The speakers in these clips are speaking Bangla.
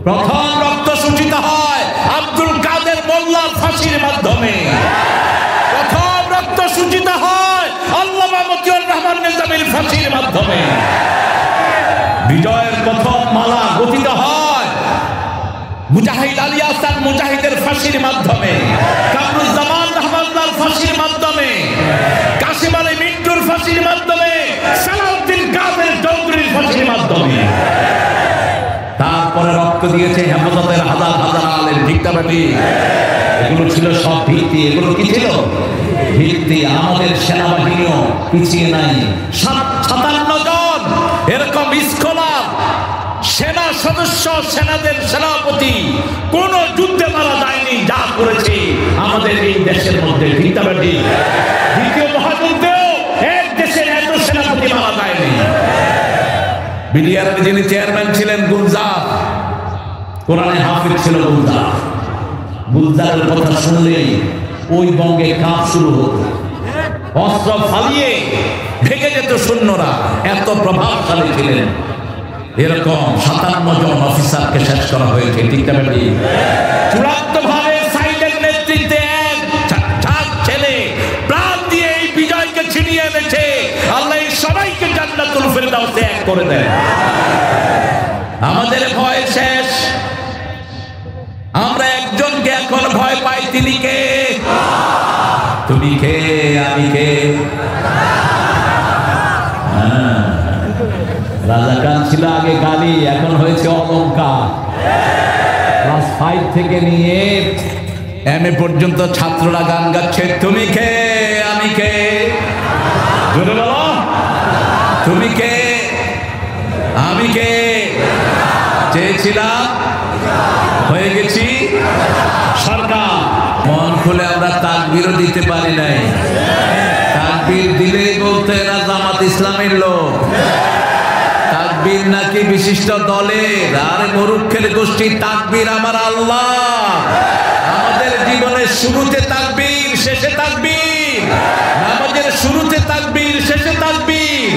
প্রথম রক্ত সূচিত হয় আব্দুল কাদের মোল্লার ফাঁসির মাধ্যমে। প্রথম রক্ত সূচিত হয় আল্লামা মতিউর রহমান নিজামীর ফাঁসির মাধ্যমে। বিজয়ের প্রথম মালা গঠিত হয় মুজাহিদ আলী আহসান মুজাহিদের ফাঁসির মাধ্যমে, কামরুজ্জামান রহমাতুল্লাহর ফাঁসির মাধ্যমে, কাসিম আলী মিন্টুর ফাঁসির মাধ্যমে, সালাউদ্দিন কাদের চৌধুরীর ফাঁসির মাধ্যমে। তারপরে রক্ত দিয়েছে হেফাজতের হাজার হাজার আলেম, ঠিক না ঠিক? এগুলো ছিল সব ভিত্তি। এগুলো কি ছিল? ভিত্তি। আমাদের সেনাবাহিনীও পিছিয়ে নাই। 57 জন এরকম স্কলার সেনা সদস্য, সেনাদের সেনাপতি কোন যুদ্ধে মারা যায়নি যা করেছে আমাদের এই দেশের মধ্যে, ঠিক না ঠিক? দ্বিতীয় মহাযুদ্ধেও এক দেশের এত সেনাপতি মারা যায়নি। বিডিআরের যিনি চেয়ারম্যান ছিলেন গুলজার, কোরআনে হাফিজ ছিল গুলজার। গুলজারের কথা শুনলেই ওই বঙ্গে কাজ শুরু হতো, অস্ত্র ফালিয়ে ভেঙে যেত সৈন্যরা, এত প্রভাবশালী ছিলেন। এরকম 57 জন অফিসারকে শেষ করা হয়েছে, ঠিক না ঠিক? চূড়ান্ত ভাবে সাইদের নেতৃত্বে এক ছেলে প্রাণ দিয়ে এই বিজয়কে ছিনিয়ে এনেছে। আল্লাহ সবাইকে জান্নাতুল ফেরদাউসে এক করে দেন। আমাদের ভয় শেষ। আমরা একজনকে এখন ভয় পাই, তিনি কে? তুমি কে? আমি কে? রাজাকার ছিল আগে গালি, এখন হয়েছে অলংকার। ক্লাস 5 থেকে নিয়ে এমএ পর্যন্ত ছাত্ররা গান গাচ্ছে, তুমি কে? আমি কে? জোরে বলো, তুমি কে? আমি কে? চেয়েছিলাম, হয়ে গেছি সরকার। মন খুলে আমরা তাকবীরও দিতে পারি নাই। তাকবীর দিলেই বলতে এরা জামাত ইসলামের লোক। তাকবীর নাকি বিশিষ্ট দলের, আর মরুক্ষের গোষ্ঠী। তাকবীর আমার আল্লাহ। আমাদের জীবনের শুরুতে তাকবীর, শেষে তাকবীর। নামাজের শুরুতে তাকবীর, শেষে তাকবীর।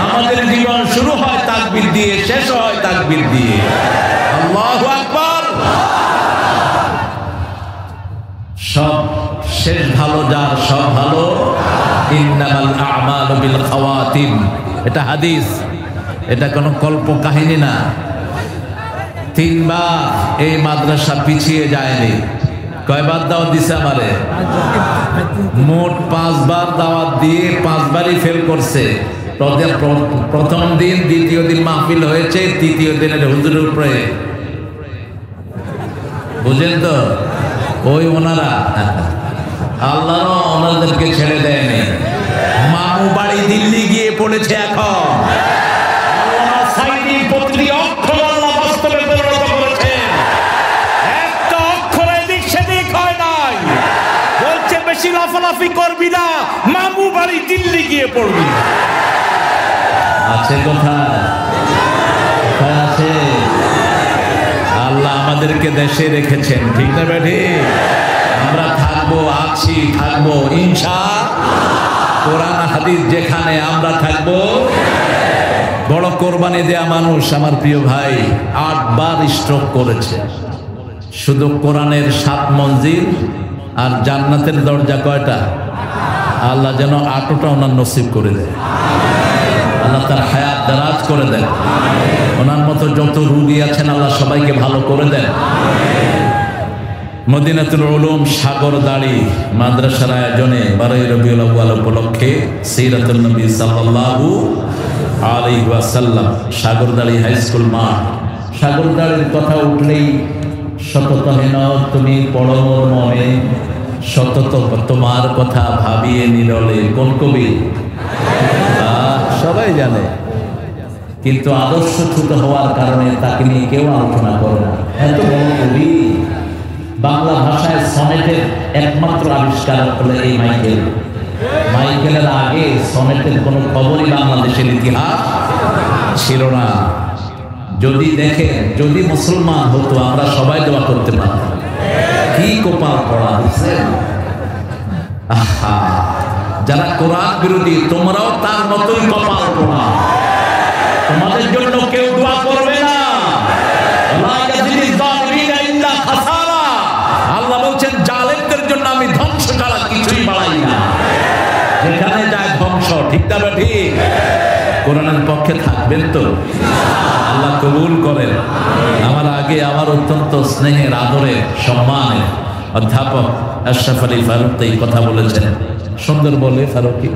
আমাদের জীবন শুরু হয় তাকবীর দিয়ে, শেষ হয় তাকবীর দিয়ে। আল্লাহু আকবার। সব শেষ ভালো যার, সব ভালো। ইন্নামাল আ'মালু বিল খাওয়াতিম, এটা হাদিস, এটা কোনো কল্প কাহিনী না। 3 বার এই মাদ্রাসা পিছিয়ে যায়নি। কয়বার দাওয়াত দিছে আমারে? মোট 5 বার দাওয়াত দিয়ে 5 বারই ফেল করছে। প্রথম দিন, দ্বিতীয় দিন মাহফিল হয়েছে, তৃতীয় দিনের হুজুরের উপরে, বুঝেন তো? ওই ওনারা আল্লাহর ওনাদেরকে ছেড়ে দেয়নি। মামু বাড়ি দিল্লি গিয়ে পড়েছে এখন। প্রতিটি অক্ষর আল্লাহ বাস্তবে পরিণত করেছেন। একটা অক্ষর এদিক সেদিক হয় নাই। বলছে বেশি লাফালাফি করবি না, মামু বাড়ি দিল্লি গিয়ে পড়বি। আছে কোথায়? কোথায় আছে? আল্লাহ আমাদেরকে দেশে রেখেছেন, ঠিক না বেঠি? আমরা থাকবো, আছি, থাকবো ইনশাআল্লাহ। কোরআন হাদিস যেখানে, আমরা থাকবো। বড় কোরবানি দেয়া মানুষ আমার প্রিয় ভাই 8 বার স্ট্রোক করেছে। শুধু কোরআনের 7 মঞ্জিল আর জান্নাতের দরজা কয়টা? আল্লাহ যেন 8টা ওনার নসিব করে দেয়। আল্লাহ তার হায়াত দারাজ করে দেন। ওনার মতো যত রোগী আছেন আল্লাহ সবাইকে ভালো করে দেন। মদিনাতুল উলুম সাগরদাড়ি মাদ্রাসার আয়োজনে 12 রবিউল আউয়াল উপলক্ষে সিরাতুন নবী সাল্লাল্লাহু আলাইহি ওয়াসাল্লাম সাগরদাড়ি হাই স্কুল মাঠ। সাগরদাড়ির কথা উঠলেই সতত হেন তুমি পড়ো মোর মনে, সতত তোমার কথা ভাবিয়ে নিরলে। কোন কবি? সবাই জানে, কিন্তু আদর্শচ্যুত হওয়ার কারণে তাকে নিয়ে কেউ আলোচনা করে না। এত বড় কবি। বাংলা ভাষায় সনেটের একমাত্র আবিষ্কার হলো এই মাইকেল। মাইকেলের আগে সনেটের কোনো খবরই বাংলাদেশের ইতিহাস ছিল না। যদি দেখেন, যদি মুসলমান হতো আমরা সবাই দোয়া করতে পারতাম। কি কপাল পড়া হচ্ছে। আহা, যারা কোরআন বিরোধী তোমরাও তার মতোই কপাল পড়া। তোমাদের জন্য কেউ দোয়া করবে না। আল্লাহ বলছেন জালেমদের জন্য আমি ধ্বংস ছাড়া কিছুই বাড়াই না, যেখানে যায় ধ্বংস। ঠিক না ঠিক? কোরআনের পক্ষে থাকবেন তো? আল্লাহ কবুল করেন। আমার আগে আমার অত্যন্ত স্নেহের, আদরের, সম্মানের অধ্যাপক আশরাফ আলী ফারুক এই কথা বলেছেন। সুন্দর বলে ফারুকি,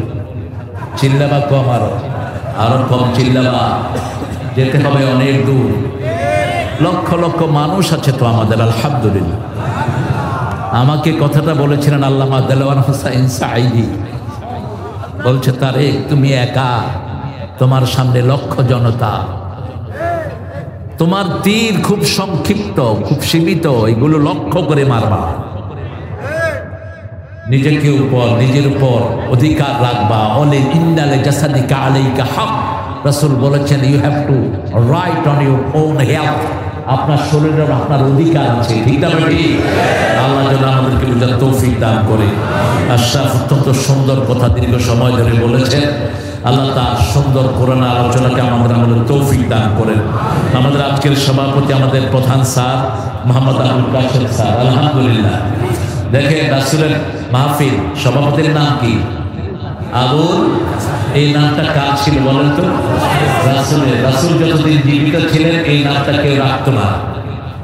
চিল্লাবা কম, আরো কম চিল্লাবা, যেতে হবে অনেক দূর। লক্ষ লক্ষ মানুষ আছে তো আমাদের, আলহামদুলিল্লাহ। আমাকে কথাটা বলেছিলেন আল্লামা দেলোয়ার হোসাইন সাঈদী, বলছে তারেক তুমি একা, তোমার সামনে লক্ষ জনতা, তোমার তীর খুব সংক্ষিপ্ত, খুব সীমিত, এগুলো লক্ষ্য করে মারবা, নিজের উপর অধিকার রাখবা। ওলে ইন্নালে জাসাদিকা আলাইকা হক, রাসূল বলেছেন you have to right on your own health, আপনার শরীরের আপনার অধিকার আছে। ঠিক না ঠিক? আল্লাহ যেন আমাদেরকে বুঝার তৌফিক দান করে। আশরাফ অত্যন্ত সুন্দর কথা দীর্ঘ সময় ধরে বলেছেন। আল্লাহ তার সুন্দর কোরআন আলোচনাকে আমাদের তৌফিক দান করেন। আমাদের আজকের সভাপতি, আমাদের প্রধান স্যার মোহাম্মদ আবুল কাশেম স্যার, আলহামদুলিল্লাহ। দেখেন রাসূলের মাহফিল, সভাপতির নাম কি? আবুল। এই নামটা কার ছিল বলেন তো? রাসূলের। রাসূল যতদিন জীবিত ছিলেন এই নামটা কেউ রাখতো না,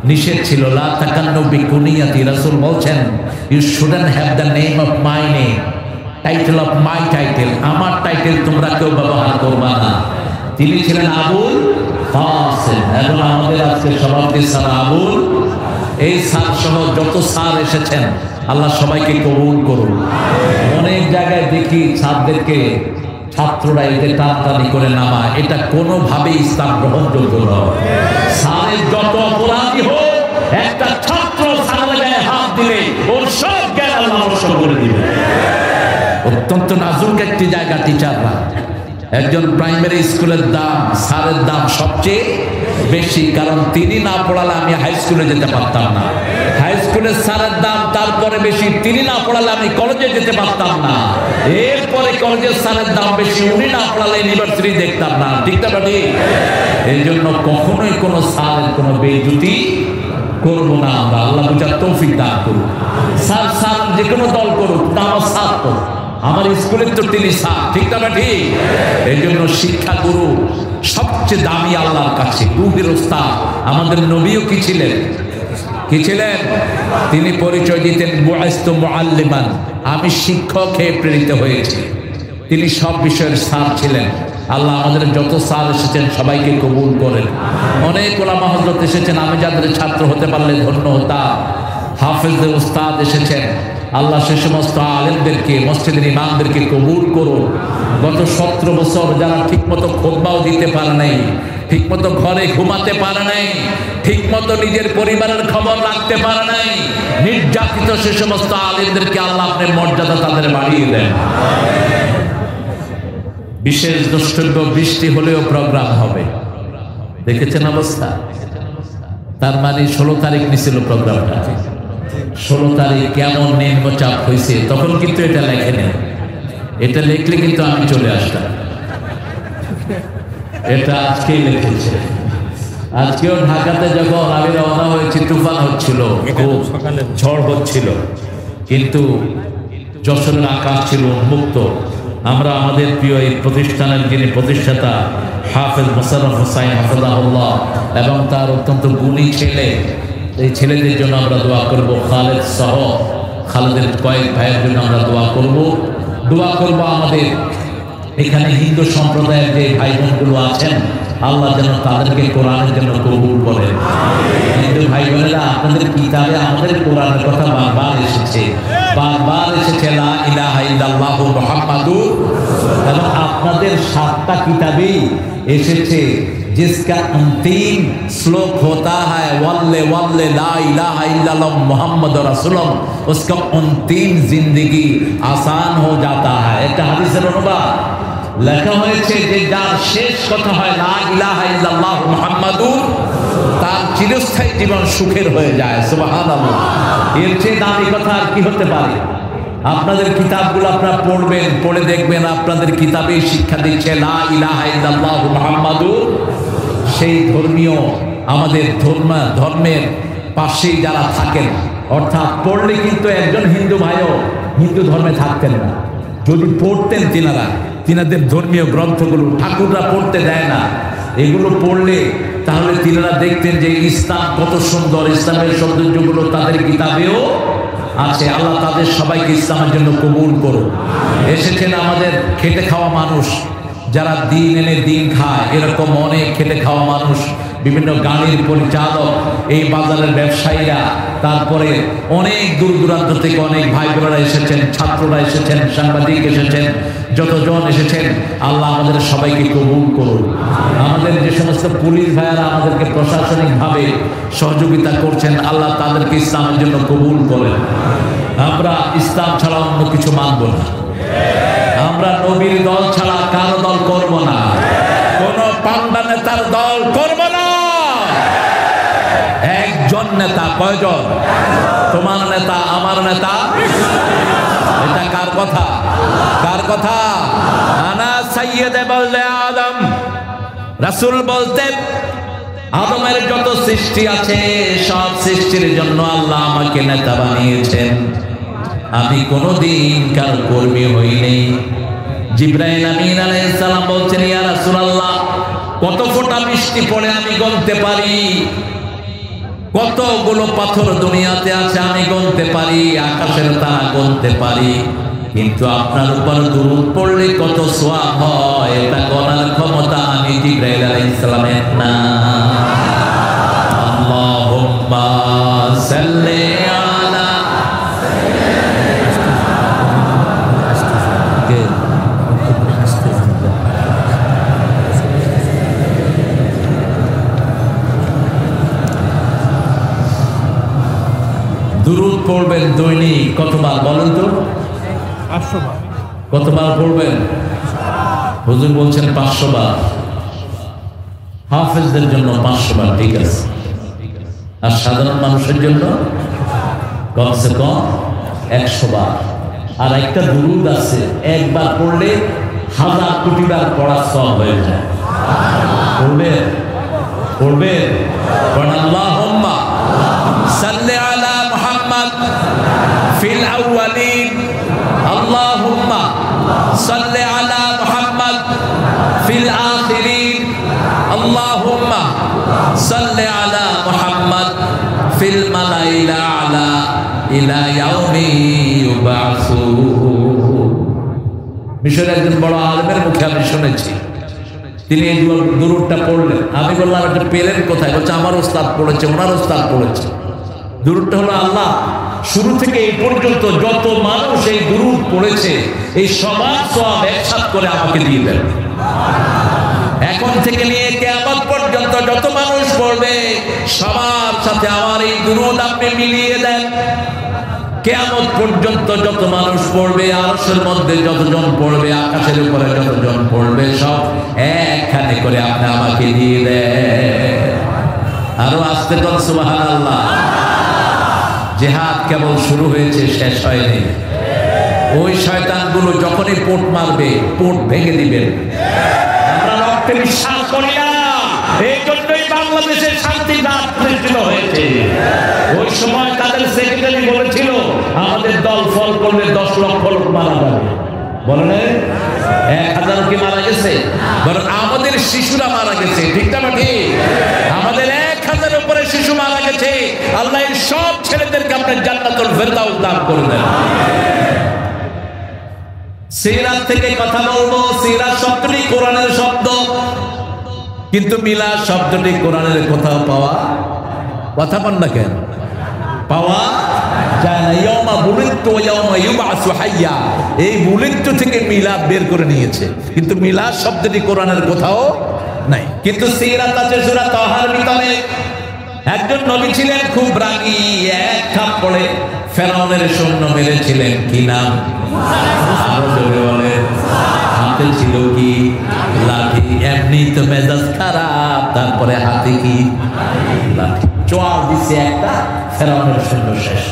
নিষেধ ছিল। লা তাকান্নু বিকুনিয়াতি, রাসূল বলছেন you shouldn't have the name of my name, title of my title, আমার টাইটেল তোমরা কেউ ব্যবহার করবা না। তিনি ছিলেন আবুল কাসেম। এবং আমাদের আজকে সভাপতি স্যার আবুল। এই স্যার সহ যত স্যার এসেছেন আল্লাহ সবাইকে কবুল করুন। অনেক জায়গায় দেখি ছাত্রদেরকে, ছাত্ররা এদের টানাটানি করে নামা, এটা কোনোভাবেই ইসলাম গ্রহণযোগ্য নয়। স্যারের যত অপরাধী হোক, একটা ছাত্র স্যারের গায়ে হাত দিলে ওর সব জ্ঞান আল্লাহ নষ্ট করে দিবে। অত্যন্ত নাজুক একটি জায়গা টিচাররা। একজন প্রাইমারি স্কুলের দাম, স্যারের দাম সবচেয়ে বেশি, কারণ তিনি না পড়ালে আমি হাই স্কুলে যেতে পারতাম না। হাই স্কুলের স্যারের দাম তারপরে বেশি, তিনি না পড়ালে আমি কলেজে যেতে পারতাম না। এরপরে কলেজের স্যারের দাম বেশি, উনি না পড়ালে ইউনিভার্সিটি দেখতাম না। ঠিক না ঠিক? এই জন্য কখনোই কোনো স্যারের কোনো বেইজ্জতি করবো না আমরা। আল্লাহ বুঝার তৌফিক দান করুন। স্যার যে কোনো দল করুক, তা আমার স্যার তো, আমার স্কুলের তো তিনি স্যার। ঠিক না ঠিক? এই জন্য শিক্ষাগুরু সবচেয়ে দামি আল্লাহর কাছে, রূহের ওস্তাদ। আমাদের নবীও কি ছিলেন? কি ছিলেন? তিনি পরিচয় দিতেন বুআইস্তু মুআল্লিমান, আমি শিক্ষক হয়ে প্রেরিত হয়েছি। তিনি সব বিষয়ের স্যার ছিলেন। আল্লাহ আমাদের যত স্যার এসেছেন সবাইকে কবুল করেন। অনেক ওলামা হযরত এসেছেন, আমি যাদের ছাত্র হতে পারলে ধন্য হতাম। হাফেজদের উস্তাদ এসেছেন, আল্লাহ সে সমস্ত আলেমদেরকে, মসজিদের ইমামদেরকে কবুল করুন। গত 17 বছর যারা ঠিকমতো খুতবাও দিতে পারে নাই, ঠিকমতো ঘরে ঘুমাতে পারে নাই, ঠিকমতো নিজের পরিবারের খবর রাখতে পারে নাই, নির্যাতিত সে সমস্ত আলেমদেরকে আল্লাহ আপনার মর্যাদা তাদের বাড়িয়ে দেন। বিশেষ দ্রষ্টব্য, বৃষ্টি হলেও প্রোগ্রাম হবে, দেখেছেন অবস্থা। তার মানে 16 তারিখ নিছিল প্রোগ্রামটা। 16 তারিখ কেমন নিম্নচাপ হয়েছে, তখন কিন্তু এটা লেখেনি। এটা লিখলে কিন্তু আমি চলে আসতাম। এটা আজকেই লিখেছে। আজকেও ঢাকাতে যখন আমি রওনা হয়েছি, তুফান হচ্ছিল, খুব ঝড় হচ্ছিল, কিন্তু যশোরের আকাশ ছিল উন্মুক্ত। আমরা আমাদের প্রিয় এই প্রতিষ্ঠানের যিনি প্রতিষ্ঠাতা হাফেজ মোশাররফ হোসাইন হাফেজাহুল্লাহ এবং তার অত্যন্ত গুণী ছেলে, এই ছেলেদের জন্য আমরা দোয়া করব। খালেদ সহ খালেদের কয়েক ভাইয়ের জন্য আমরা দোয়া করব। আমাদের এখানে হিন্দু সম্প্রদায়ের যে ভাই বোনগুলো আছেন, আল্লাহ যেন তাদেরকে কোরআনের জন্য কবুল করেন। হিন্দু ভাই বোনেরা, আপনাদের কিতাবে আমাদের কোরআনের কথা বারবার এসেছে লা ইলাহা ইল্লাল্লাহু মুহাম্মাদুর, এবং আপনাদের 7টা কিতাবেই এসেছে जिसका अंतिम श्लोक होता है वल्ले वल्ले ला इलाहा इल्लल्लाह मुहम्मद रसूलुल्लाह, उसका अंतिम जिंदगी आसान हो जाता है। এটা হাদিসের অনুবাদ লেখা হয়েছে যে যার শেষ কথা হয় লা ইলাহা ইল্লাল্লাহ মুহাম্মাদুর, তার চিরস্থায়ী জীবন সুখের হয়ে যায়। সুবহানাল্লাহ। এর চেয়ে দামি কথা আর কি হতে পারে? আপনাদের কিতাবগুলো আপনারা পড়বেন, পড়ে দেখবেন আপনাদের কিতাবেই শিক্ষা দিচ্ছে লা ইলাহা ইল্লাল্লাহ মুহাম্মাদুর। সেই ধর্মীয় আমাদের ধর্মের পাশেই যারা থাকেন, অর্থাৎ পড়লে কিন্তু একজন হিন্দু ভাইও হিন্দু ধর্মে থাকতেন না। যদি পড়তেন তিনাদের ধর্মীয় গ্রন্থগুলো ঠাকুররা পড়তে দেয় না, এগুলো পড়লে তাহলে তিনারা দেখতেন যে ইসলাম কত সুন্দর, ইসলামের সৌন্দর্যগুলো তাদের কিতাবেও আছে। আল্লাহ তাদের সবাইকে ইসলামের জন্য কবুল করুন। এসেছেন আমাদের খেটে খাওয়া মানুষ, যারা দিন এনে দিন খায়, এরকম অনেক খেটে খাওয়া মানুষ, বিভিন্ন গাড়ির পরিচালক, এই বাজারের ব্যবসায়ীরা, তারপরে অনেক দূর দূরান্ত থেকে অনেক ভাই বোনেরা এসেছেন, ছাত্ররা এসেছেন, সাংবাদিক এসেছেন, যতজন এসেছেন, আল্লাহ আমাদের সবাইকে কবুল করুন। আমাদের যে সমস্ত পুলিশ ভাইয়ারা আমাদেরকে প্রশাসনিকভাবে সহযোগিতা করছেন, আল্লাহ তাদেরকে ইসলামের জন্য কবুল করেন। আমরা ইসলাম ছাড়া অন্য কিছু মানব না। আমরা নবীর দল ছাড়া কারো দল করব না, কোন পান্ডা নেতার দল করব না। একজন নেতা, কয়জন? তোমার নেতা, আমার নেতা। এটা কার কথা? কার কথা? আনা সাইয়্যিদে বলদে আদম। রাসূল বলতেন আদমের যত সৃষ্টি আছে সব সৃষ্টির জন্য আল্লাহ আমাকে নেতা বানিয়েছেন, আমি কোনদিন কার কর্মী হইনি। জিবরাইল আমিন আলাইহিস সালাম বলছেন, ইয়া রাসূলুল্লাহ, কত ফোঁটা বৃষ্টি পড়ে আমি গুনতে পারি, কতগুলো পাথর দুনিয়াতে আছে আমি গুনতে পারি, আকাশের তারা গুনতে পারি, কিন্তু আপনার উপর দুরূদ পড়লে কত সওয়াব হয় এটা গণার ক্ষমতা আমি জিবরাইল আলাইহিস সালামের না। আল্লাহুম্মা সাল্লি আলা দুরূদ পড়বেন দৈনিক কতবার বলেন তো? 500 বার। কতবার পড়বেন? হুজুর বলছেন 500 বার। হাফেজদের জন্য 500 বার, ঠিক আছে। আর সাধারণ মানুষের জন্য কমসে কম 100 বার। আর একটা দুরূদ আছে, একবার পড়লে 1000 কোটি বার পড়ার সওয়াব হয়ে যায়। পড়বেন? পড়বেন? আল্লাহুম্মা সাল্লি আলা মুহাম্মদ ফিল আউয়ালিন, আল্লাহুম্মা সাল্লি আলা মুহাম্মদ ফিল আখিরিন, আল্লাহুম্মা সাল্লি আলা মুহাম্মদ ফিল মালাইল আলা ইলা ইয়াউমি ইউবাসুন। মিশরের একজন বড় আলেমের মুখে আমি শুনেছি, তিনি এই দুরূদটা পড়লেন। আমি বললাম এটা পেলেন কোথায়? বলছে আমার ওস্তাদ পড়েছে, ওনার ওস্তাদ পড়েছে। দুরূদটা হলো, আল্লাহ শুরু থেকে এই পর্যন্ত যত মানুষ এই দুরূদ পড়েছে এই সবার সওয়াব একসাথ করে আমাকে দিয়ে দেন। এখন থেকে নিয়ে কিয়ামত পর্যন্ত যত মানুষ পড়বে সবার সাথে আমার এই দুরূদ আপনি মিলিয়ে দেন। কিয়ামত পর্যন্ত যত মানুষ পড়বে, আরশের মধ্যে যতজন পড়বে, আকাশের উপরে যতজন পড়বে, সব একখানে করে আপনি আমাকে দিয়ে দেন। আরো আস্তে করে সুবহানাল্লাহ। জিহাদ কেবল শুরু হয়েছে, শেষ হয়নি। ওই শয়তানগুলো যখনই পোট মারবে, পোট ভেঙে দিবেন। আমরা রক্তে বিশ্বাস করি না, এই জন্যই বাংলাদেশের শান্তি রাত প্রতিষ্ঠিত হয়েছে। ওই সময় তাদের সেক্রেটারি বলেছিল আমাদের দল ফল করলে 10 লক্ষ লোক মারা যাবে। বলেন 1000 কি মারা গেছে? বরং আমাদের শিশুরা মারা গেছে, ঠিক না? ঠিক। আমাদের 1000 উপরে শিশু মারা গেছে। আল্লাহ এই সব ছেলেদেরকে আপনার জান্নাতুল ফেরদাউস দান করে দেন। সিরাত থেকে কথা বলবো। সিরাত শব্দটি কোরআনের শব্দ, কিন্তু মিলাদ শব্দটি কোরআনের কোথাও পাওয়া কথা বল না কেন? পাওয়া যায় না। ইয়াউমা বুলিদতু ওয়া ইয়াউমা ইউবআসু হাইয়া, এই বুলিদতু থেকে মিলাদ বের করে নিয়েছে, কিন্তু মিলাদ শব্দটি কোরআনের কোথাও নাই। কিন্তু সিরাত আছে সূরা তাহার ভিতরে। একজন নবী ছিলেন খুব রাগী, এক থাপ্পড়ে ফেরাউনের সৈন্য মেরেছিলেন। কি নাম? আরো জোরে বলেন। হাতে ছিল কি? লাঠি। এমনি তো মেজাজ খারাপ, তারপরে হাতে কি? লাঠি। চোয়াল দিছে একটা, ফেরাউনের সৈন্য শেষ।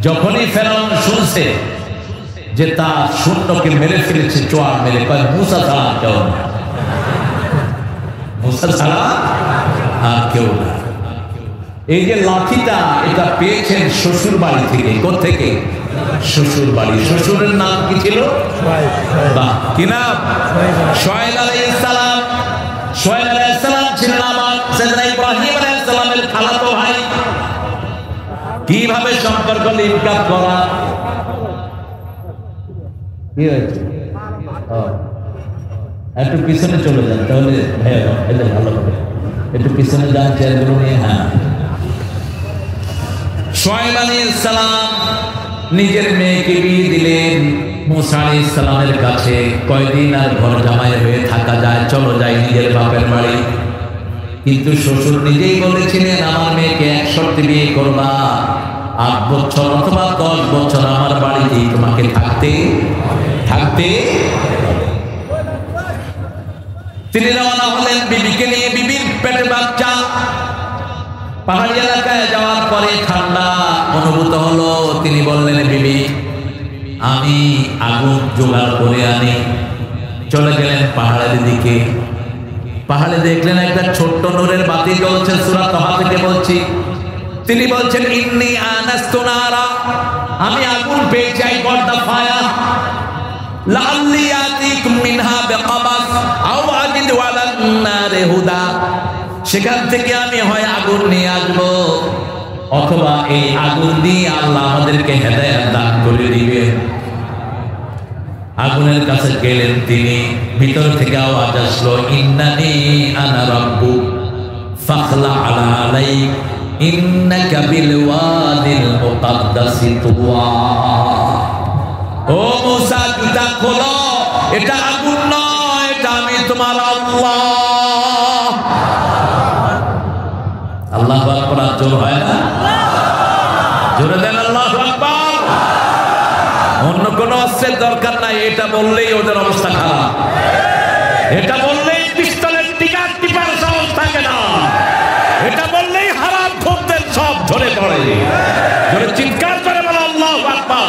যখনই ফেরাউন শুনছে যে তার সৈন্যকে মেরে ফেলেছে, চোয়াল মেরে কয় মুসা ছাড়া কেউ না, মুসা ছাড়া আর কেউ না। এই যে লাঠিটা এটা পেয়েছেন শ্বশুর বাড়ি থেকে। কোত্থেকে? শ্বশুর বাড়ি। শ্বশুরের নাম কি ছিল? কি নাম? শুআয়ব আলাইহিস সালাম। শুআয়ব আলাইহিস সালাম ছিলেন আমার সাইয়েদনা ইব্রাহিম আলাইহিস সালামের খালাতো ভাই। কিভাবে সম্পর্ক লিঙ্কআপ করা? কি হয়েছে? একটু পিছনে চলে যান তাহলে ভালো হবে। একটু পিছনে যান চেয়ারগুলো নিয়ে। হ্যাঁ, শুআয়ব আলাইহিস সালাম নিজের মেয়েকে বিয়ে দিলেন মুসা আলাইহিস সালামের কাছে। কয়দিন আর ঘর জামাই হয়ে থাকা যায়? চলো যাই নিজের বাপের বাড়ি। কিন্তু শ্বশুর নিজেই বলেছিলেন আমার মেয়েকে এক শর্তে বিয়ে করবা, 8 বছর অথবা 10 বছর আমার বাড়িতেই তোমাকে থাকতে। তিনি রওনা হলেন বিবিকে নিয়ে। বিবির পেটে বাচ্চা। পাহাড়ি এলাকায় যাওয়ার পরে ঠান্ডা অনুভূত হলো। তিনি বললেন বিবি আমি আগুন জোগাড় করে আনি। চলে গেলেন পাহাড়ের দিকে। পাহাড়ে দেখলেন একটা ছোট্ট নূরের বাতি জ্বলছে। সূরা তাহা থেকে বলছি। তিনি বলছেন ইন্নী আনাস্তু নারা, আমি আগুন পেয়েছি। আই গট দ্য ফায়ার লাআল্লি আতিকুম মিনহা বিকাবাস আও আজিদু আলান নারি হুদা। সেখান থেকে আমি হয় আগুন নিয়ে আসবো অথবা এই আগুন দিয়ে আল্লাহ আমাদেরকে হেদায়েত দান করে দিবেন। আগুনের কাছে গেলেন তিনি। ভিতর থেকে আওয়াজ আসলো ইন্নানি আনা রাব্বুক ফাখলা আলা আলাইক ইন্নাকা বিল ওয়াদিল মুকাদ্দাসি তুওয়া। ও মুসা জুতা খোলো, এটা আগুন নয়, এটা আমি তোমার আল্লাহ। আল্লাহু আকবার। জোর হয় না? জোরে দেন আল্লাহু আকবার। অন্য কোনো অস্ত্রের দরকার নাই। এটা বললেই ওদের অবস্থা খারাপ। এটা বললেই পিস্তলের টিকার টিপার সাহস থাকে না। এটা বললেই হারাম খোরদের সব ধরে পড়ে। জোরে চিৎকার করে বলো আল্লাহু আকবার।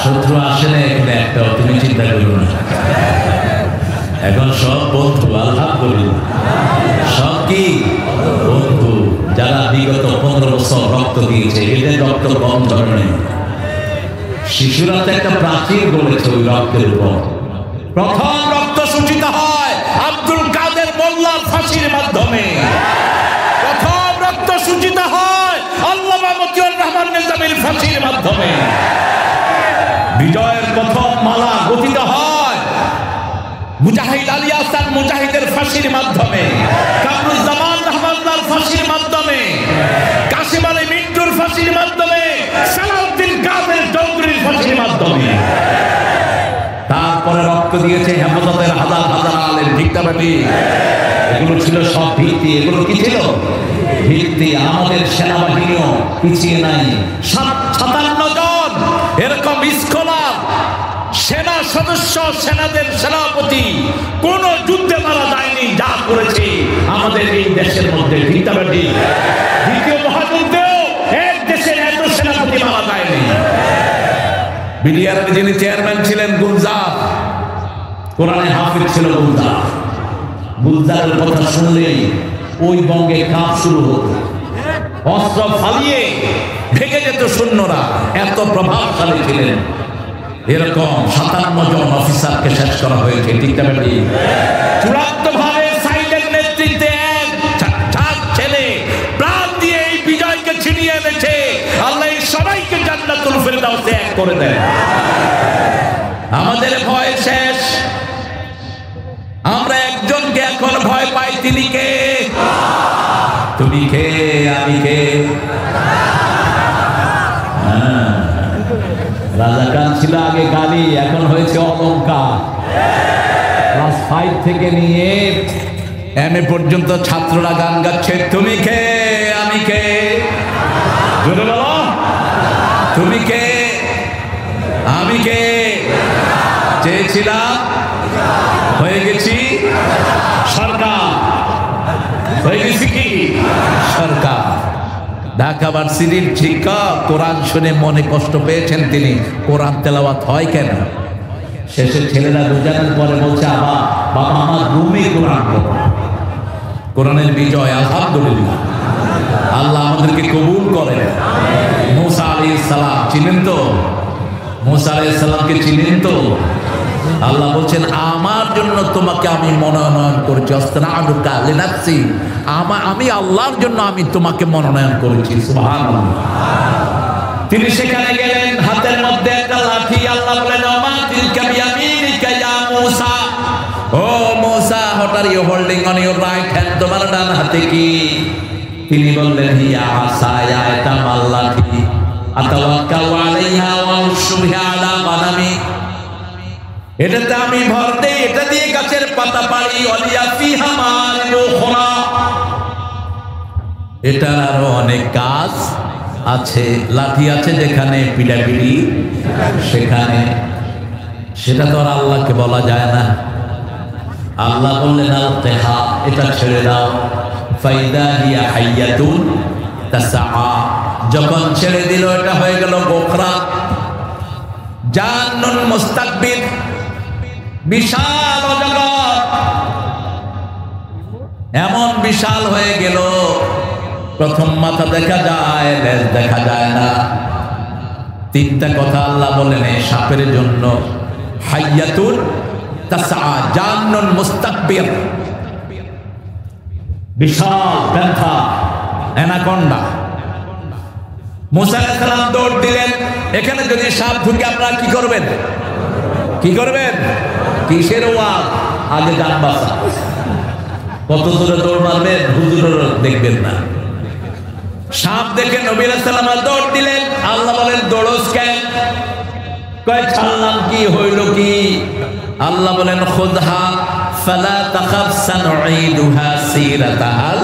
শত্রু আসে না এখানে একটা, তুমি চিন্তা করো না। এখন সব বন্ধু, আলহামদুলিল্লাহ। সব কি বন্ধু? যারা বিগত 15 বছর রক্ত দিয়েছে, এদের রক্ত কম ধরনের। শিশুরা তো একটা প্রাচীর গড়েছে ওই রক্তের উপর। প্রথম রক্ত সূচিত হয় আব্দুল কাদের মোল্লার ফাঁসির মাধ্যমে। প্রথম রক্ত সূচিত হয় আল্লামা মতিউর রহমান নিজামীর ফাঁসির মাধ্যমে। বিজয়ের প্রথম মালা গঠিত হয় মুজাহিদ আলী আহসান মুজাহিদের ফাঁসির মাধ্যমে, কামরুজ্জামান রহমানুল্লাহর ফাঁসির মাধ্যমে, কাসিম আলী মিন্টুর ফাঁসির মাধ্যমে, সালাউদ্দিন কাদের চৌধুরীর ফাঁসির মাধ্যমে। তারপরে রক্ত দিয়েছে হেফাজতের হাজার হাজার আলেম। ঠিক না বেটি? এগুলো ছিল সব ভিত্তি। এগুলো কি ছিল? ভিত্তি। আমাদের সেনাবাহিনীও পিছিয়ে নাই। 57 জন এরকম স্কলার সেনা সদস্য, সেনাদের সেনাপতি কোন যুদ্ধে মারা যায়নি যা করেছে আমাদের এই দেশের মধ্যে। ঠিক না বেটি? দ্বিতীয় মহাযুদ্ধেও এক দেশের এত সেনাপতি মারা যায়নি। বিডিআরের যিনি চেয়ারম্যান ছিলেন গুলজার, কোরআনে হাফিজ ছিল গুলজার। গুলজারের কথা শুনলেই ওই বঙ্গে কাজ শুরু হতো। অস্ত্র ফালিয়ে ভেঙে যেত সৈন্যরা, এত প্রভাবশালী ছিলেন। এরকম 57 জন অফিসারকে শেষ করা হয়েছে। ঠিক না বেটি? চূড়ান্ত ভাবে সাইদের নেতৃত্বে এক ছেলে প্রাণ দিয়ে এই বিজয়কে ছিনিয়ে এনেছে। আল্লাহ সবাইকে জান্নাতুল ফেরদাউসে এক করে দেন। আমাদের ভয় শেষ। আমরা একজনকে এখন ভয় পাই। তিনি কে? তুমি কে? আমি কে? রাজাকার ছিল আগে গালি, এখন হয়েছে অলঙ্কার। ক্লাস 5 থেকে নিয়ে MA পর্যন্ত ছাত্ররা গান গাচ্ছে। তুমি কে? আমি কে? জোরে বলো। তুমি কে? আমি কে? চেয়েছিলাম, হয়ে গেছি সরকার, হয়ে গেছি কি সরকার। ঢাকা ভার্সিটির শিক্ষক কোরআন শুনে মনে কষ্ট পেয়েছেন তিনি, কোরআন তেলাওয়াত হয় কেন? শেষে ছেলেরা বোঝানোর পরে বলছে, বাবা আমার রুমে কোরআন পড়ো। কোরআনের বিজয়, আলহামদুলিল্লাহ। আল্লাহ আমাদেরকে কবুল করেন। মুসা আলাইহিস সালাম চিনেন তো? মুসা আলাইহিস সালামকে চিনেন তো? আল্লাহ বলছেন, আমার জন্য তোমাকে আমি মনোনয়ন করেছি, আস্তানাউকা লিনাফসি, আমি আল্লাহর জন্য আমি তোমাকে মনোনয়ন করেছি। সুবহানাল্লাহ। তিনি সেখানে গেলেন, হাতের মধ্যে একটা লাঠি। আল্লাহ বলেন, ওমা তিলকা বিয়ামিনিকা ইয়া মুসা, ও Musa, what are you holding on your right hand? তোমার ডান হাতে কি? তিনি বললেন, হিয়া আসায়া, এটা আমার লাঠি, আতাওয়াক্কাউ আলাইহা ওয়া উশবিহা আলা গানামি, এটাতে আমি ভর দেই, এটা দিয়ে গাছের পাতা পাড়ি, ওয়ালিয়া ফিহা মারিবু খুরা, এটার আরো অনেক কাজ আছে। লাঠি আছে যেখানে, পিড়াপিড়ি সেখানে, সেটা তো আর আল্লাহকে বলা যায় না। আল্লাহ বললেন, আলকিহা, এটা ছেড়ে দাও। ফাইদা হিয়া হাইয়াতুন তাসআ, যখন ছেড়ে দিল এটা হয়ে গেল গোখরা, জান্নুন মুস্তাকবির, বিশাল জগৎ, এমন বিশাল হয়ে গেল, প্রথম মাথা দেখা যায়, লেজ দেখা যায় না। তিনটা কথা আল্লাহ বলেন এই সাপের জন্য, হাইয়াতুন তাসআ, জান্নুন মুস্তাকবির, বিশাল প্যান্থা, অ্যানাকোন্ডা। মুসা আলাইহিস সালাম দৌড় দিলেন। এখানে যদি সাপ ঢুকে আপনারা কি করবেন? কি করবেন? কিসের ওয়াজ? আগে যান বাঁচা। কত দূরে দৌড় মারবেন হুজুরের দেখবেন না। সাপ দেখে নবী আলাইহিস সালাম দৌড় দিলেন। আল্লাহ বলেন, দৌড়স কেন? কয় ছাড়লাম, কি হইল কি? আল্লাহ বলেন, খুযহা ফালা তাখাফ সানুঈদুহা সিরাতাহাল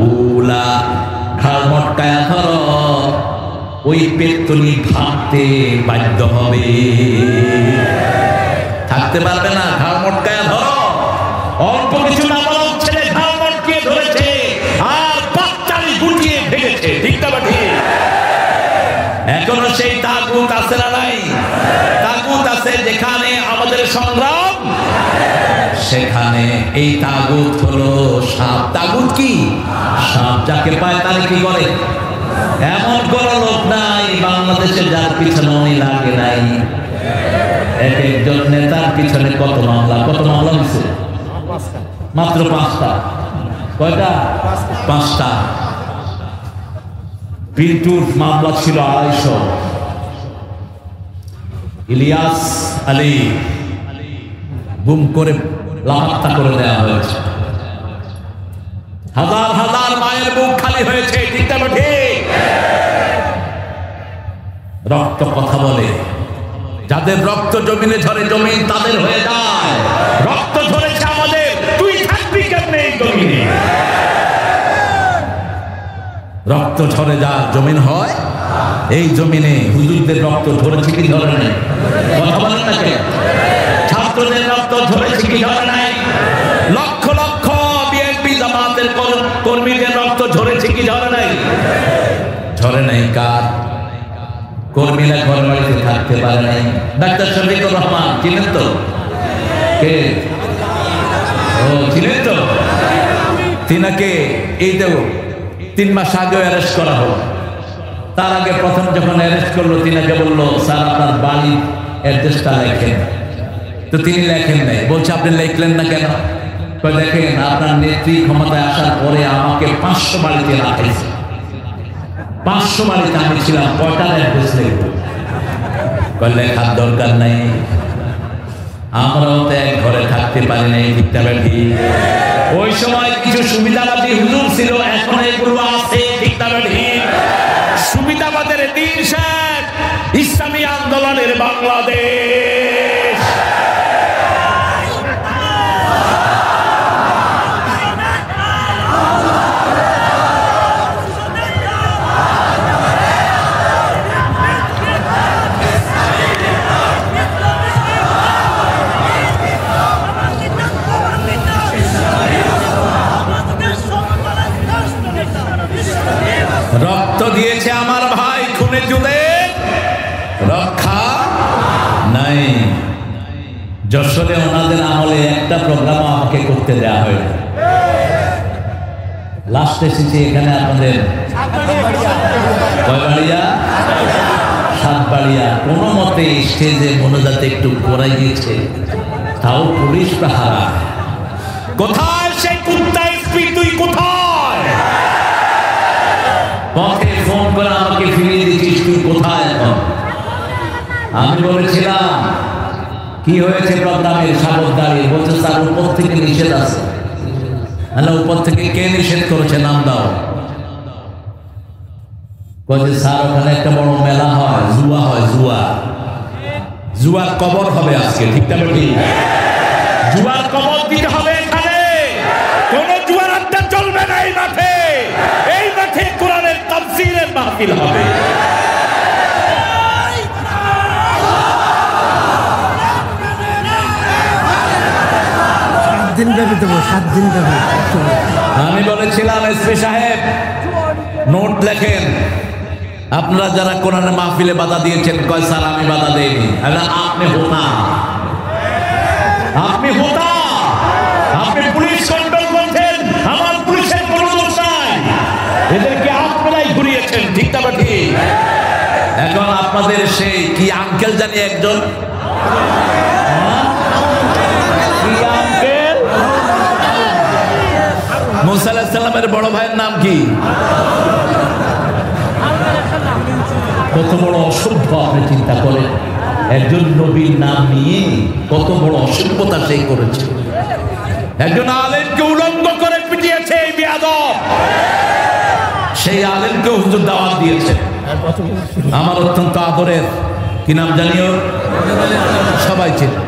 উলা, ঘাড় মটকায়া ধরো, ওই পেট্রোলি ভাবতে বাধ্য হবে, থাকতে পারবে না, ঘাড় মটকায়া ধরো। অল্প কিছু না বলা ছেলে ঘাড় মটকিয়ে ধরেছে আর পাঁচটালি গুটিয়ে ভেঙেছে, ঠিক না ঠিক? এখনো সেই তাগুত আছে না নাই? তাগুত আছে যেখানে আমাদের সংগ্রাম, সেখানে এই তাগুত হলো সাপ। তাগুত কি? সাপ। যাকে পায় তার কি করে? এমন কোন লোক নাই বাংলাদেশে যার পিছনে লাগে নাই। এক একজন নেতার পিছনে কত মামলা, কত মামলা হয়েছে? মাত্র 5টা। কয়টা? 5টা। পিন্টুর মামলা ছিল 250। ইলিয়াস আলী গুম করে লাপাত্তা করে দেওয়া হয়েছে। হাজার হাজার মায়ের বুক খালি হয়েছে, ঠিক না ঠিক? রক্ত কথা বলে, যাদের রক্ত জমিনে ঝরে জমিন তাদের হয়ে যায়। রক্ত ঝরেছে আমাদের, তুই থাকবি কেমনে এই জমিনে? রক্ত ঝরে যা জমিন হয়, এই জমিনে হুজুরদের রক্ত ঝরেছে কি ঝরে নাই? কথা বলেন না কেন? ছাত্রদের রক্ত ঝরেছে কি ঝরে নাই? লক্ষ লক্ষ বিএনপি জামাতের কর্মীদের রক্ত ঝরেছে কি ঝরে নাই? ঝরে নাই। কার? কর্মীরা ঘর বাড়িতে থাকতে পারে নাই। ডাক্তার শফিকুর রহমান চিনেন তো? কে? ও চিনেন তো? তিনাকে এই তো 3 মাস আগে অ্যারেস্ট করা হলো। তার আগে প্রথম যখন অ্যারেস্ট করলো, তিনাকে বললো, স্যার আপনার বাড়ির অ্যাড্রেসটা লেখেন। তো তিনি লেখেন নাই। বলছে, আপনি লিখলেন না কেন? দেখেন, আপনার নেত্রী ক্ষমতায় আসার পরে আমাকে 500 বাড়িতে রাখাইছে। 500 বাড়িতে আমি ছিলাম, কয়টা অ্যাড্রেস লিখবো? লেখার দরকার নাই, আমরাও তো এক ঘরে থাকতে পারি নাই, ঠিক না ঠিক? ওই সময় কিছু সুবিধাবাদী হুজুর ছিল, এখন এগুলো আছে, ঠিক না ঠিক? সুবিধাবাদের দিন শেষ, ইসলামী আন্দোলনের বাংলাদেশ। দিয়েছে আমার ভাই, খুনে যুদের রক্ষা নাই। যশোরে ওনাদের আমলে একটা প্রোগ্রাম আমাকে করতে দেওয়া হয়নি। লাস্ট এসেছি এখানে আপনাদের কয়বাড়িয়া, সাতবাড়িয়া। কোনো মতে স্টেজে মনোজাতে একটু পড়াই গিয়েছে, তাও পুলিশ পাহারা। কোথায় সেই কুত্তা এসপি, তুই কোথায়? পথে ফোন করে আমাকে ফিরিয়ে দিচ্ছিস, তুই কোথায় এখন? আমি বলেছিলাম কি হয়েছে প্রোগ্রামের, সাগর দাঁড়িয়ে বলছে স্যার উপর থেকে নিষেধ আছে। উপর থেকে কে নিষেধ করেছে, নাম দাও। বলছে স্যার ওখানে একটা বড় মেলা হয়, জুয়া হয়, জুয়ার কবর হবে আজকে। ঠিক না বেটি? জুয়ার কবর দিতে হবে এখানে। কোন জুয়ার আড্ডা চলবে না এই মাঠে। এই মাঠে কোরআনের তাফসীরের মাহফিল হবে। আমি বলেছিলাম এসপি সাহেব নোট লেখেন, আপনারা যারা কোরআনের মাহফিলে বাধা দিয়েছেন। কয় স্যার আমি বাধা দেইনি। আপনি হোতা, আপনি হোতা, আপনি পুলিশ কন্ট্রোল করছেন। আমার পুলিশের কোনো দোষ নাই, এদেরকে আপনারাই ঘুরিয়েছেন। ঠিক না বেটি? এখন আপনাদের সেই কি আঙ্কেল জানি একজন, মুসা আলাইহিস সালামের বড় ভাইয়ের নাম কি? কত বড় অসভ্য আপনি চিন্তা করেন। একজন নবীর নাম নিয়ে কত বড় অসভ্যতা সে করেছে। একজন আলেমকে উলঙ্গ করে পিটিয়েছে এই বেয়াদব। সেই আলেমকে হুজুর দাওয়াত দিয়েছে। আমার অত্যন্ত আদরের, কি নাম জানিও, সবাই চেনে,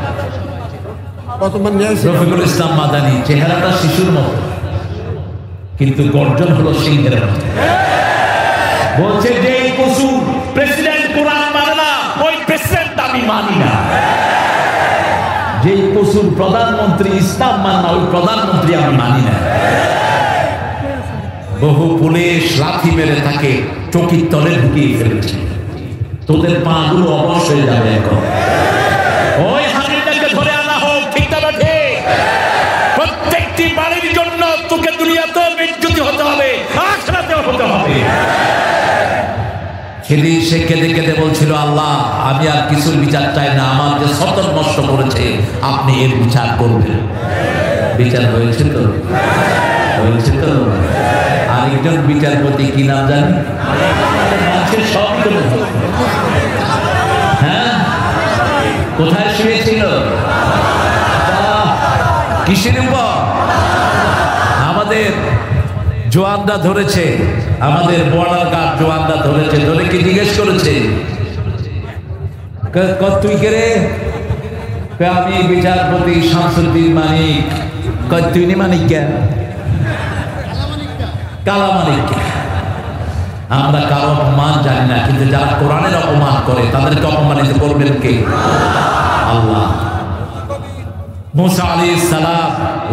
রফিকুল ইসলাম মাদানী। চেহারাটা শিশুর মতো, কিন্তু গর্জন হলো সিংহের মতো। বলছে যে এই পশু প্রেসিডেন্ট কোরআন মানে না, ওই প্রেসিডেন্ট আমি মানি না। যেই পশুর প্রধানমন্ত্রী ইসলাম মানে না, ওই প্রধানমন্ত্রী আমি মানি না। বহু পুলিশ লাথি মেরে তাকে চকির তলে ঢুকিয়ে ফেলেছে। তোদের পা গুলো অবশ হয়ে যাবে এখন। ওই হানিটাকে ধরে আনা হোক। ঠিক না বেঠে? প্রত্যেকটি বাড়ির জন্য তোকে দুনিয়াতেও বিচ্যুতি হতে হবে, আখিরাতেও হতে হবে। সেদিন সে কেঁদে কেঁদে বলছিল, আল্লাহ আমি আর কিছুর বিচার চাই না, আমার যে সতত নষ্ট করেছে আপনি এর বিচার করবেন। বিচার হয়েছে তো, হয়েছে তো। আরেকজন বিচারপতি কি নাম জানি, সব হ্যাঁ, কোথায় শুয়েছিল, কিসের উপর? আমাদের জোয়ানরা ধরেছে, আমাদের বর্ডার গার্ড জোয়ানরা ধরেছে। ধরে কি জিজ্ঞেস করেছে, তুই কে রে? আমি বিচারপতি শামসুদ্দিন মানিক। তুই নি মানিক কে? কালা মানিক কে? আমরা কারো অপমান জানি না, কিন্তু যারা কোরআনের অপমান করে তাদেরকে অপমানিত করবেন কে? আল্লাহ। মুসা আলাইহিস সালাম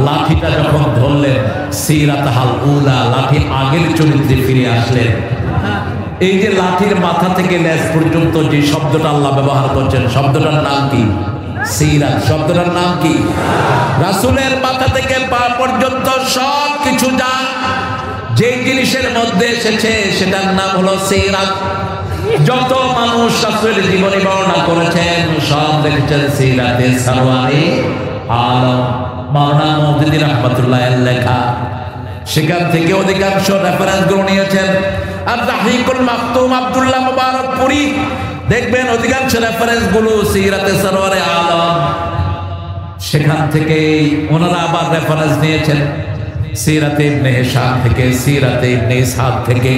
লাঠিটা যখন ধরলেন, সিরাতাল উলা, লাঠি আগের চরিত্রে ফিরে আসলেন। এই যে লাঠির মাথা থেকে লেজ পর্যন্ত যে শব্দটা আল্লাহ ব্যবহার করছেন, শব্দটার নাম কি? সিরাত। শব্দটার নাম কি? রাসূলের মাথা থেকে পা পর্যন্ত সব কিছু যা যে জিনিসের মধ্যে এসেছে সেটার নাম হলো সিরাত। যত মানুষ রাসূলের জীবনী বর্ণনা করেছেন সব দেখেছেন সিরাতে সারওয়ারে আলম মাওলানা মওদুদী রাহমাতুল্লাহ আলাইহি লেখা। সেখান থেকে অধিকাংশ রেফারেন্স গুলো নিয়েছেন। আর তাহরিকুল মাকতুম আব্দুল্লাহ মুবারকপুরি, দেখবেন অধিকাংশ রেফারেন্স গুলো সিরাতে সারওয়ারে আলম। সেখান থেকে ওনারা আবার রেফারেন্স নিয়েছেন সিরাতে ইবনে হিশাম থেকে, সিরাতে ইবনে ইসহাক থেকে।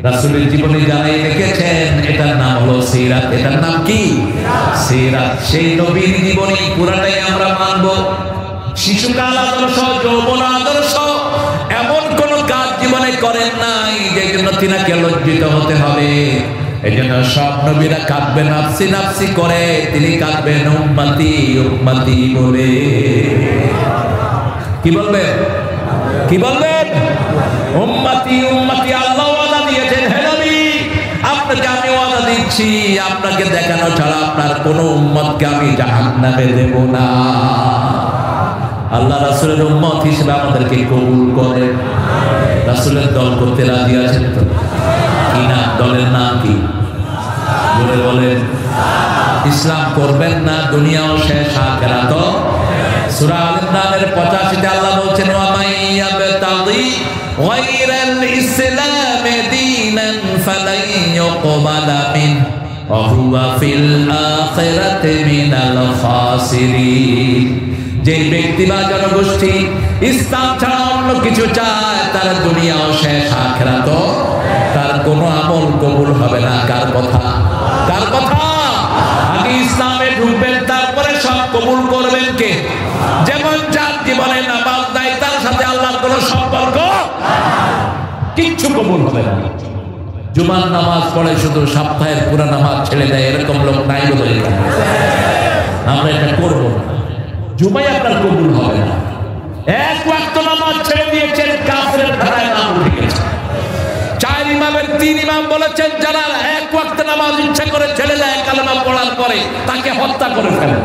রাসূলের জীবনী যারাই লিখেছেন এটার নাম হলো সিরাত। এটার নাম কি? সিরাত। সেই নবীর জীবনী পুরাটাই আমরা মানব। শিশুকাল আদর্শ, যৌবন আদর্শ, এমন কোন কাজ জীবনে করেন নাই যে জন্য তিনাকে লজ্জিত হতে হবে। এই জন্য সব নবীরা কাঁদবেন নাফসি নাফসি করে, তিনি কাঁদবেন উম্মতি উম্মতি বলে। কি বলবেন? কি বলবেন? উম্মতি উম্মতি। আল্লাহ ওয়াদা দিয়েছেন, হে নবী আপনাকে আমি ওয়াদা দিচ্ছি, আপনাকে দেখানো ছাড়া আপনার কোনো উম্মতকে আমি জাহান্নামে দেব না। আল্লাহ রাসূলের উম্মত হিসেবে আমাদেরকে কবুল করেন। রাসূলের দল করতে রাজি আছেন তো? কি না, দলের নাম কি? বলে বলেন। ইসলাম করবেন না, দুনিয়াও শেষ, আখিরাতও। সূরা আল ইমরানের 85-তে আল্লাহ বলছেন, ওয়া মাইয়াবতাগি গায়রাল ইসলামি দীনান ফালান ইউকবালা মিনহু ওয়া হুয়া ফিল আখিরাতি মিনাল খাসিরিন। যে ব্যক্তি বা জনগোষ্ঠী ইসলাম ছাড়া অন্য কিছু চায়, তার দুনিয়াও শেষ, আখিরাতও তার কোনো আমল কবুল হবে না। কার কথা? কার কথা? আগে ইসলামে ঢুকবেন, তারপরে সব কবুল করবেন কে? যেমন যার জীবনে নামাজ নাই, তার সাথে আল্লাহর কোনো সম্পর্ক, কিচ্ছু কবুল হবে না। জুমার নামাজ পড়ে শুধু, সপ্তাহের পুরো নামাজ ছেড়ে দেয়, এরকম লোক নাই বলে আমরা এটা করবো না। জুমাই আপনার কবুল হবে না। এক ওয়াক্ত নামাজ ছেড়ে দিয়েছেন, কাফেরের ধারায় নাম উঠে গেছে। 4 ইমামের 3 ইমাম বলেছেন, যারা এক ওয়াক্ত নামাজ ইচ্ছা করে ছেড়ে দেয় কালেমা পড়ার পরে, তাকে হত্যা করে ফেলে।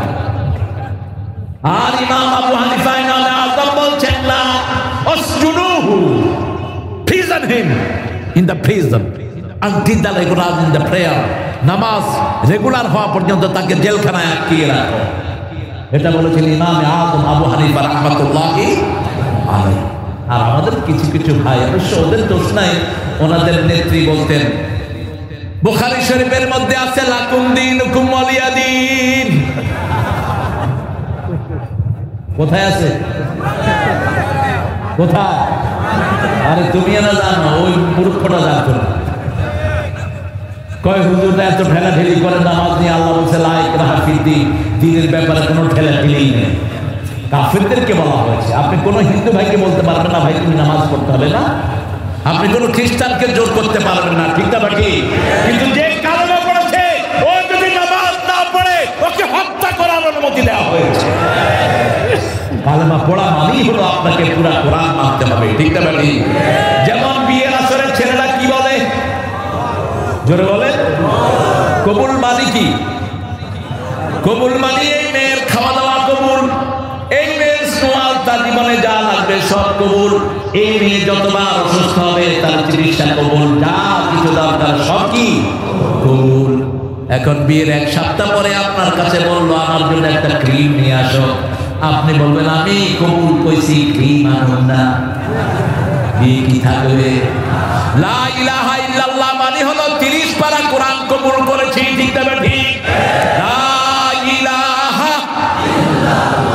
আর ইমাম আবু হানিফা ইমাম আযম বলছেন, না, আসজুনুহু, prison him in the prison until the regular in the prayer, নামাজ রেগুলার হওয়া পর্যন্ত তাকে জেলখানায় আটকিয়ে রাখো। এটা বলেছেন ইমাম আযম আবু হানিফা রাহমাতুল্লাহি আলাইহি। আর আমাদের কিছু কিছু ভাই, অবশ্য ওদের দোষ নাই, ওনাদের নেত্রী বলতেন, বুখারী শরীফের মধ্যে আছে, লাকুম দীনুকুম ওয়ালিয়া দীন। কোথায় আছে? কোথায়? আরে তুমি না জানো, ওই মূর্খটা জানতো না। কয় হুজুরটা এত ঠেলাঠেলি করে নামাজ নিয়ে, আল্লাহ বলছে লা ইকরাহা ফিদ্দীন, দ্বীনের ব্যাপারে কোনো ঠেলাঠেলি নেই। কাফেরদেরকে বলা হয়েছে। আপনি কোনো হিন্দু ভাইকে বলতে পারবেন না, ভাই তুমি নামাজ পড়তে হবে না। আপনি কোনো খ্রিস্টানকে জোর করতে পারবেন না, ঠিক না বাকি? কিন্তু যে কালেমা পড়েছে, ও যদি নামাজ না পড়ে, ওকে হত্যা করার অনুমতি দেওয়া হয়েছে। কালেমা পড়া মানেই হলো আপনাকে পুরা কোরআন মানতে হবে, ঠিক না বাকি? যেমন বিয়ের আসরে ছেলেরা কি বলে? জোরে বলে, কবুল মানে কি? কবুল মানে এই মেয়ের খাওয়া দাওয়া কবুল, এই মেয়ের সোয়াল, তার জীবনে যা লাগবে সব কবুল, এই মেয়ে যতবার অসুস্থ হবে তার চিকিৎসা কবুল, যা কিছু দরকার সব কি কবুল। এখন বিয়ের 1 সপ্তাহ পরে আপনার কাছে বললো, আমার জন্য একটা ক্রিম নিয়ে আসো। আপনি বলবেন, আমি কবুল কইছি, ক্রিম আনুন না। বিয়ে কি থাকবে? লা ইলাহা ইল্লাল্লাহ মানে হলো 30 পারা কোরআন কবুল করেছি, ঠিক না ঠিক? লা ইলাহা ইল্লাল্লাহ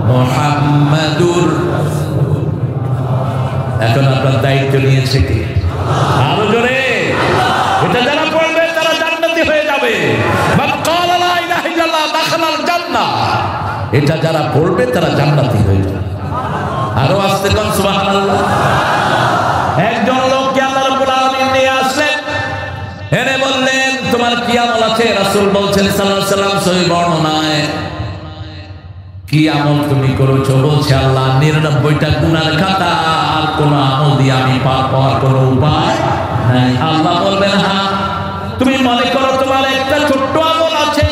মুহাম্মাদুর। এখন আপনার দায়িত্ব নিয়েছে কি? আরো জোরে। এটা যারা পড়বে তারা জান্নাতি হয়ে যাবে। মান ক্বালা লা ইলাহা ইল্লাল্লাহ দাখালাল জান্নাহ। এটা যারা পড়বে তারা জান্নাতি হয়ে যাবে। আরো আস্তে কোন সুবহানাল্লাহ। একজন লোককে আল্লাহ রাব্বুল আলামিন নিয়ে আসলেন, এনে বললেন, তোমার কি আমল আছে? রাসূল বলছেন সাল্লাল্লাহু আলাইহি ওয়াসাল্লাম সহিহ বর্ণনায়, কি আমল তুমি করেছো? বলছে, আল্লাহ 99টা গুনার খাতা, আর কোন আমল দিয়ে আমি পার পাওয়ার কোনো উপায় নাই। আল্লাহ বলবেন, হ্যাঁ, তুমি মনে করো তোমার একটা ছোট্ট আমল আছে,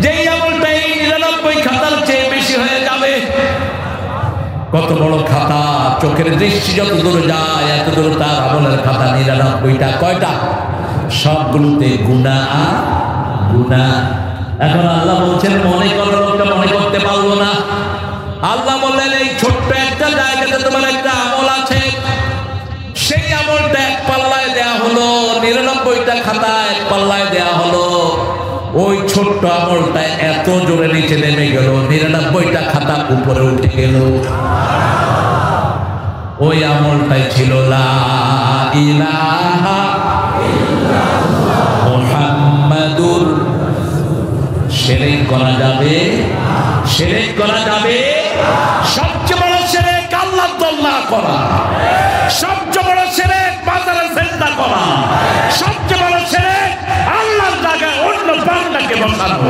যেই আমলটা এই 99 খাতার চেয়ে বেশি হয়ে যাবে। কত বড় খাতা! চোখের দৃষ্টি যত দূর যায়, এত দূর তার আমলের খাতা 99টা। কয়টা? সবগুলোতে গুনাহ আর গুনাহ। এখন আল্লাহ বলছেন, মনে করো, লোকটা মনে করতে পারলো না। আল্লাহ বললেন, এই ছোট্ট একটা জায়গাতে তোমার একটা আমল আছে, সেই আমলটা এক পাল্লায় দেয়া হলো, 99টা খাতা এক পাল্লায় দেয়া হলো। ওই ছোট্ট আমলটা এত জোরে নিচে নেমে গেল, 99টা খাতা উপরে উঠে গেল। ওই আমলটাই ছিল লা ইলাহা ইল্লাল্লাহ মুহাম্মাদুর। শিরক করা যাবে? শিরক করা যাবে? সবচেয়ে বড় শিরক আল্লাহর দল না করা। সবচেয়ে বড় শিরক বাজারে সেজদা করা। সবচেয়ে বড় শিরক আল্লাহর জায়গায় অন্য বান্দাকে বসানো।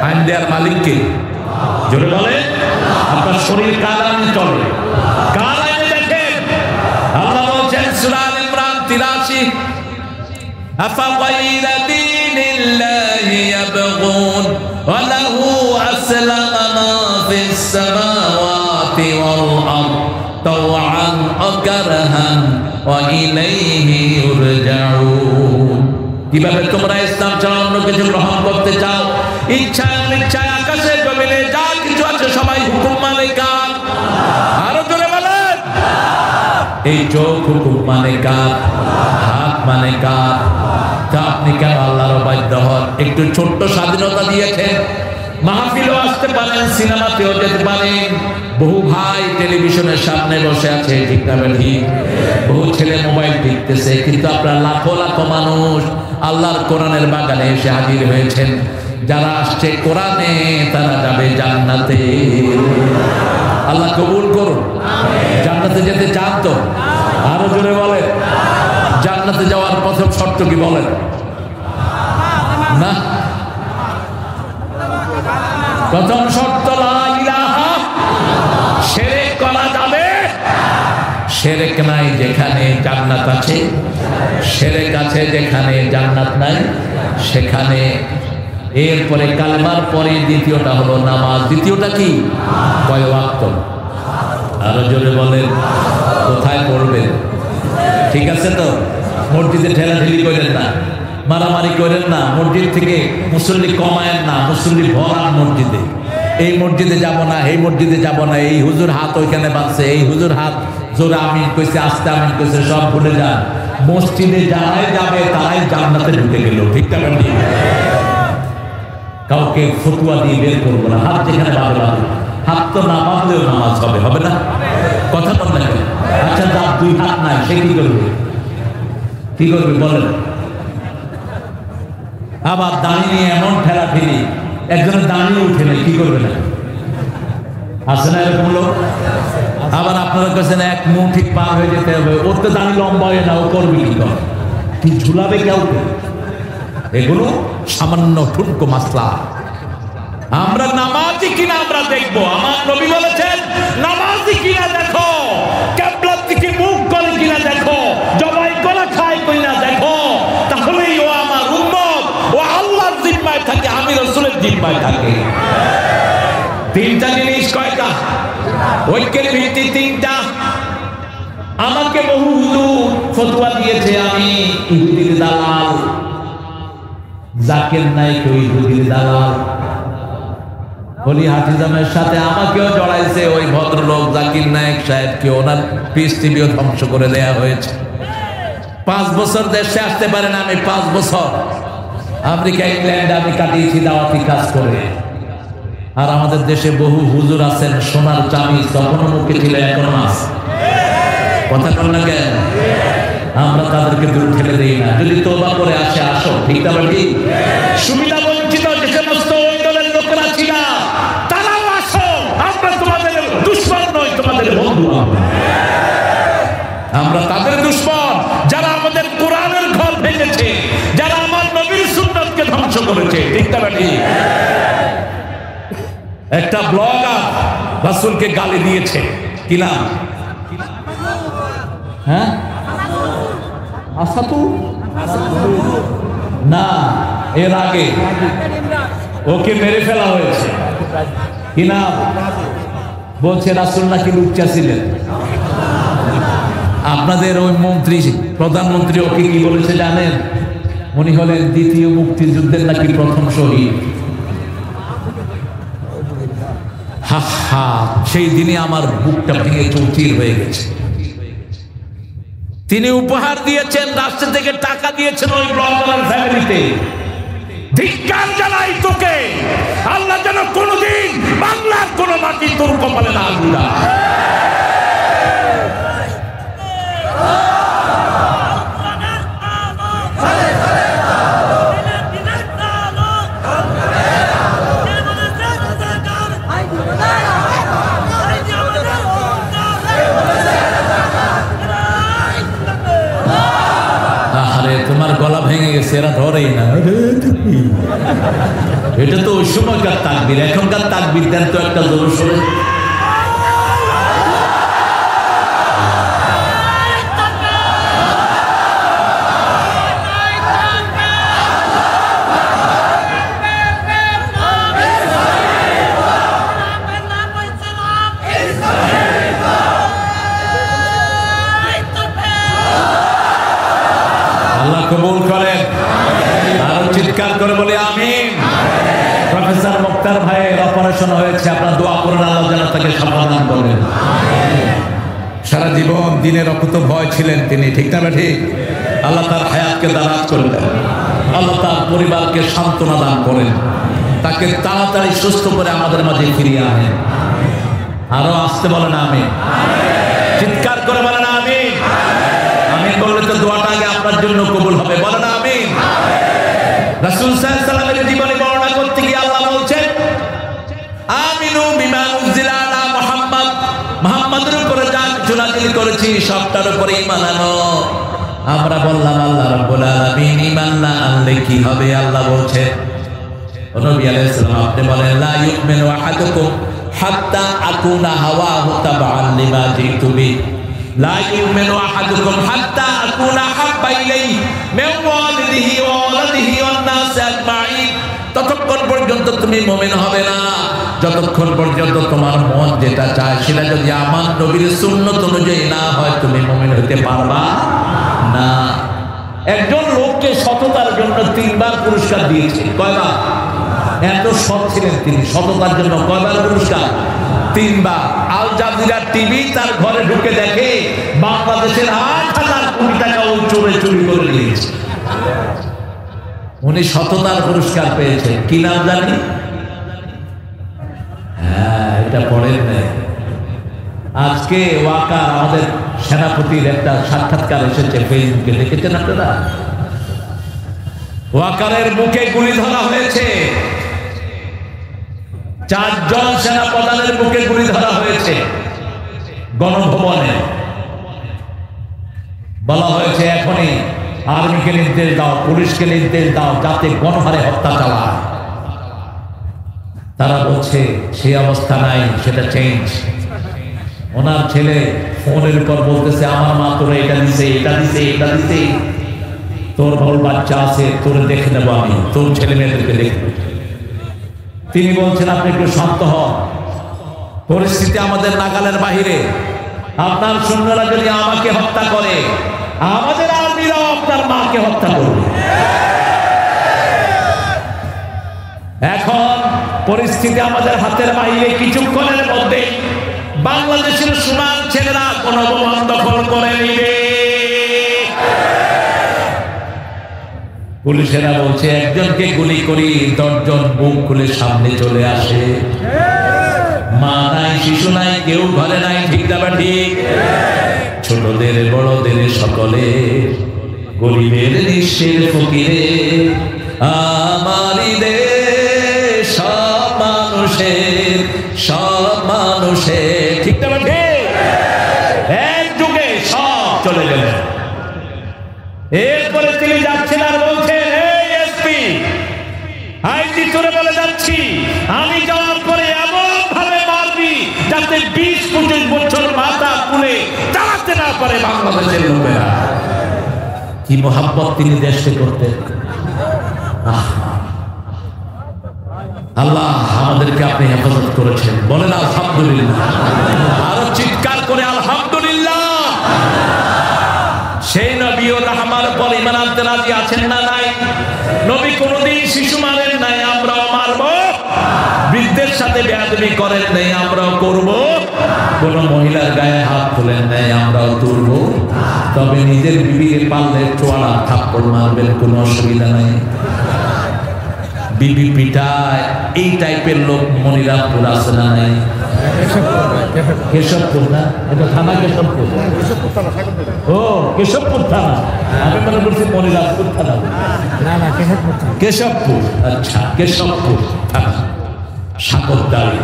আইন দেওয়ার মালিক কে? জোরে বলে। আপনার শরীর কার আইনে চলে? কার আইনে দেখেন? আল্লাহ বলছেন সূরা আল ইমরান 83, أفغير دين الله يبغون وله أسلم ما في السماوات والأرض طوعا وكرها وإليه يرجعون। কিভাবে তোমরা ইসলাম ছাড়া অন্য কিছু গ্রহণ করতে চাও? ইচ্ছায় অনিচ্ছায় আকাশে জমিনে যা কিছু আছে সবাই হুকুম মানে কার? আরো জোরে বলেন। এই চোখ হুকুম মানে কার? হাত মানে কার? তা আপনি কেন আল্লাহর অবাধ্য হন? একটু ছোট্ট স্বাধীনতা দিয়েছেন, মাহফিলও আসতে পারেন, সিনেমাতেও যেতে পারেন। বহু ভাই টেলিভিশনের সামনে বসে আছে, ঠিক না ঠিক? বহু ছেলে মোবাইল দেখতেছে, কিন্তু আপনার লাখো লাখো মানুষ আল্লাহর কোরআনের বাগানে এসে হাজির হয়েছেন। যারা আসছে কোরআনে তারা যাবে জান্নাতে। আল্লাহ কবুল করুন। জান্নাতে যেতে চান তো? আরো জোরে বলেন। জান্নাতে যাওয়ার প্রথম শর্ত কি বলেন? না, প্রথম শর্ত লা ইলাহা। শিরক করা যাবে? শিরক নাই যেখানে জান্নাত আছে, শিরক আছে যেখানে জান্নাত নাই সেখানে। এরপরে কালেমার পরে দ্বিতীয়টা হলো নামাজ। দ্বিতীয়টা কি? কয় ওয়াক্ত? আরো জোরে বলেন। কোথায় পড়বেন? ঠিক আছে তো? মসজিদে ঠেলাঠেলি করেন না, মারামারি করেন না, মসজিদ থেকে মুসল্লি কমায়েন না, মুসল্লি ভরান মসজিদে। এই মসজিদে যাব না, এই মসজিদে যাব না, এই হুজুর হাত ওইখানে বাঁধছে, এই হুজুর হাত জোরে আমিন কইছে, আস্তে আমিন কইছে, সব ভুলে যান। মসজিদে যারাই যাবে তারাই জান্নাতে ঢুকে গেল। ঠিক না? কাউকে ফতুয়া দিয়ে বের করবো না। হাত যেখানে বাঁধে বাঁধে, হাত তো না বাঁধলেও নামাজ হবে, হবে না? কথা বল না। আচ্ছা, যার দুই হাত নাই সে কি করবে? কি করবে বলেন? আবার দাঁড়িয়ে এমন ঠেলা ফেলি, একজনের দাঁড়িয়ে উঠে নেই, কি করবে না? আছে না এরকম লোক? আবার আপনারা কাছে এক মুখ ঠিক পার হয়ে যেতে হবে, ওর তো দাঁড়িয়ে লম্বা হয়ে না, ও করবে কি করে? কি ঝুলাবে কাউকে? এগুলো সামান্য ঠুনকো মাসলা। আমরা নামাজি কিনা আমরা দেখবো। আমার নবী বলেছেন, নামাজি কিনা দেখো, কিবলার দিকে মুখ করে কিনা দেখো, জবাই করা খায় কিনা দেখো, তাহলেই ও আমার উম্মত, ও আল্লাহর জিম্মায় থাকে, আমি রাসূলের জিম্মায় থাকে। তিনটা জিনিস কয়টা? ঐক্যের ভিত্তি তিনটা। আমাকে বহু হুজুর ফতোয়া দিয়েছে আমি ইহুদির দালাল, জাকির নাইক ওই ইহুদির দালাল। হলি হাফিজামের সাথে আমাকেও জড়াইছে ওই ভদ্রলোক জাকির নায়েক সাহেবকে, ওনার পিস টিভিও ধ্বংস করে দেয়া হয়েছে। 5 বছর দেশে আসতে পারেন, আমি 5 বছর আমেরিকা ইংল্যান্ডে আমি কাটিয়েছি দাওয়াতি কাজ করে। আর আমাদের দেশে বহু হুজুর আছেন, সোনার চাবি তখনও মুখে ছিল, এখনো আছে। কথা বল না কেন? আমরা তাদেরকে দূর ঠেলে দেই না। যদি তওবা করে আসে, আসো। ঠিক না? ঠিক। সুবিধা বঞ্চিত যে সমস্ত ওই দলের লোকেরা ছিল, তারাও আসো। আমরা তোমাদের দুশমন নই, তোমাদের বন্ধু। আমরা তাদের দুশমন যারা আমাদের কোরআনের ঘর ভেঙেছে, যারা আমার নবীর সুন্নাতকে ধ্বংস করেছে। ঠিক না? ঠিক। একটা ব্লগার রাসূলকে গালি দিয়েছে, কি নাম? হ্যাঁ, আসাতু না, এর আগে ওকে মেরে ফেলা হয়েছে। কি নাম? বলছে রাসূল নাকি লুচ্চা ছিলেন। আপনাদের ওই মন্ত্রী, প্রধানমন্ত্রী ওকে কি বলেছে জানেন? উনি হলেন দ্বিতীয় মুক্তিযুদ্ধের নাকি প্রথম শহীদ। হা হা, সেই দিনে আমার বুকটা ভেঙে চৌচির হয়ে গেছে। তিনি উপহার দিয়েছেন, রাষ্ট্র থেকে টাকা দিয়েছেন ওই ব্লগার ফ্যামিলিতে। ধিক্কার জানাই তোকে, আল্লাহ যেন কোনদিন বাংলার কোন মাটি তোর কপালে না আগুলা। তোমার গলা ভেঙে গেছে, এরা ধরেই না। এটা তো ওই সময়কার তাকবীর, এখনকার তাকবীর দেন তো একটা জোর সরে। চিৎকার করে বলি আমিন। প্রফেসর মুক্তার ভাইয়ের অপারেশন হয়েছে, আপনারা দোয়া করুন আল্লাহ যেন তাকে সমাধান করেন। সারা জীবন দিনের অকুত ভয় ছিলেন তিনি, ঠিক না ঠিক? আল্লাহ তার হায়াতকে দারাজ করলেন, আল্লাহ তার পরিবারকে সান্ত্বনা দান করেন, তাকে তাড়াতাড়ি সুস্থ করে আমাদের মাঝে ফিরিয়ে আনেন। আরো আসতে বলেন আমিন, চিৎকার করে বলেন আমিন। আমিন বললে তো দোয়াটা আগে আপনার জন্য কবুল হবে, বলেন আমিন। রাসূল সাল্লাল্লাহু আলাইহি ওয়াসাল্লামের জীবনী বর্ণনা করতে গিয়ে আল্লাহ বলছেন আমিনু বিমা উনজিলা আলা মুহাম্মদ, মুহাম্মাদের উপরে যা কিছু নাযিল করেছি সবটার উপরে ঈমান আনো। আমরা বললাম আল্লাহ রাব্বুল আলামিন ঈমান না আনলে কি হবে? আল্লাহ বলছেন নবী আলাইহিস সালাম আপনি বলেন লা ইউমিনু আহাদুকুম হাত্তা আকুনা হাওয়াহু তাবআন লিমা জিতু বি, লা ইউমিনু আহাদুকুম হাত্তা আকুনা হাব্বা ইলাইহি মিন ওয়ালিদিহি ওয়া ওয়ালাদিহি ওয়ান নাস আজমাইন। ততক্ষণ পর্যন্ত তুমি মুমিন হবে না যতক্ষণ পর্যন্ত তোমার মন যেটা চায় সেটা যদি আমার নবীর সুন্নাত অনুযায়ী না হয়, তুমি মুমিন হতে পারবা না। একজন লোককে সততার জন্য 3 বার পুরস্কার দিয়েছে। কয়বার? এত সৎ ছিলেন তিনি, সততার জন্য কয়বার পুরস্কার? 3 বার। আল জাজিরা টিভি তার ঘরে ঢুকে দেখে বাংলাদেশের 8,000 কোটি টাকা ও চুরি করে নিয়েছে। উনি সততার পুরস্কার পেয়েছেন। কি নাম জানি? হ্যাঁ, এটা পড়েন না। আজকে ওয়াকার আমাদের সেনাপতির একটা সাক্ষাৎকার এসেছে ফেসবুকে, দেখেছেন আপনারা? ওয়াকারের বুকে গুলি ধরা হয়েছে, 4 জন সেনাপ্রধানের বুকে গুলি ধরা হয়েছে। গণভবনে বলা হয়েছে এখনই আর্মিকে নির্দেশ দাও, পুলিশকে নির্দেশ দাও যাতে গণহারে হত্যা চালায়। তারা বলছে সেই অবস্থা নাই, সেটা চেঞ্জ। ওনার ছেলে ফোনের পর বলতেছে আমার মা তোরা এটা দিছে, এটা দিছে, এটা দিছে, তোর বড় বাচ্চা আছে, তোর দেখে নেবো আমি, তোর ছেলে মেয়েদেরকে দেখবো। তিনি বলছেন আপনি একটু শান্ত হন, পরিস্থিতি আমাদের নাগালের বাহিরে। আপনার সৈন্যরা যদি আমাকে হত্যা করে, আমাদের আর্মিরাও আপনার মাকে হত্যা করবে। এখন পরিস্থিতি আমাদের হাতের বাহিরে, কিছুক্ষণের মধ্যে বাংলাদেশের সীমার ছেলেরা কোন ভবন দখল করে নিবে। পুলিশেরা বলছে একজনকে গুলি করি 10 জন বুক খুলে সামনে চলে আসে। মা নাই, শিশু নাই, কেউ ঘরে নাই, ঠিক না ঠিক? ছোটদের বড়দের সকলে, গরিবের নিঃস্বের ফকিরে, আমারই দেশ সব মানুষের, ঠিক না ঠিক? এক যুগে সব চলে গেলেন। এরপরে তিনি যাচ্ছেন আর বলছেন এই এসপি আইজি তোরে বলে যাচ্ছি, আমি যাওয়ার পরে এমন ভাবে মারবি যাতে 20-25 বছর মাথা খুলে চালাতে না পারে বাংলাদেশের লোকেরা। কি মোহাব্বত তিনি দেশকে করতেন। আল্লাহ আমাদেরকে আপনি হেফাজত করেছেন, বলেন আলহামদুলিল্লাহ। আরো চিৎকার করে আলহামদুলিল্লাহ। সেই নবী ও রাহমার পর ঈমান আনতে রাজি আছেন না নাই? নবী কোনদিন শিশু মারেন নাই, আমরাও মারবো। বৃদ্ধের সাথে বেয়াদবি করেন নাই, আমরাও করব। কোন মহিলার গায়ে হাত তোলেন নাই, আমরাও তুলব। তবে নিজের বিবিকে পারলে চোয়ালা থাপ্পড় মারবেন, কোনো অসুবিধা নাই। বিবি পিটায়, এই টাইপের লোক মনিরামপুর আছে না নাই? কেশবপুর না, এটা থানা কেশবপুর। ও কেশবপুর থানা, আমি মনে করছি মনিরামপুর থানা। না না, কেশবপুর। আচ্ছা, কেশবপুর থানা, সাগরদাড়ি।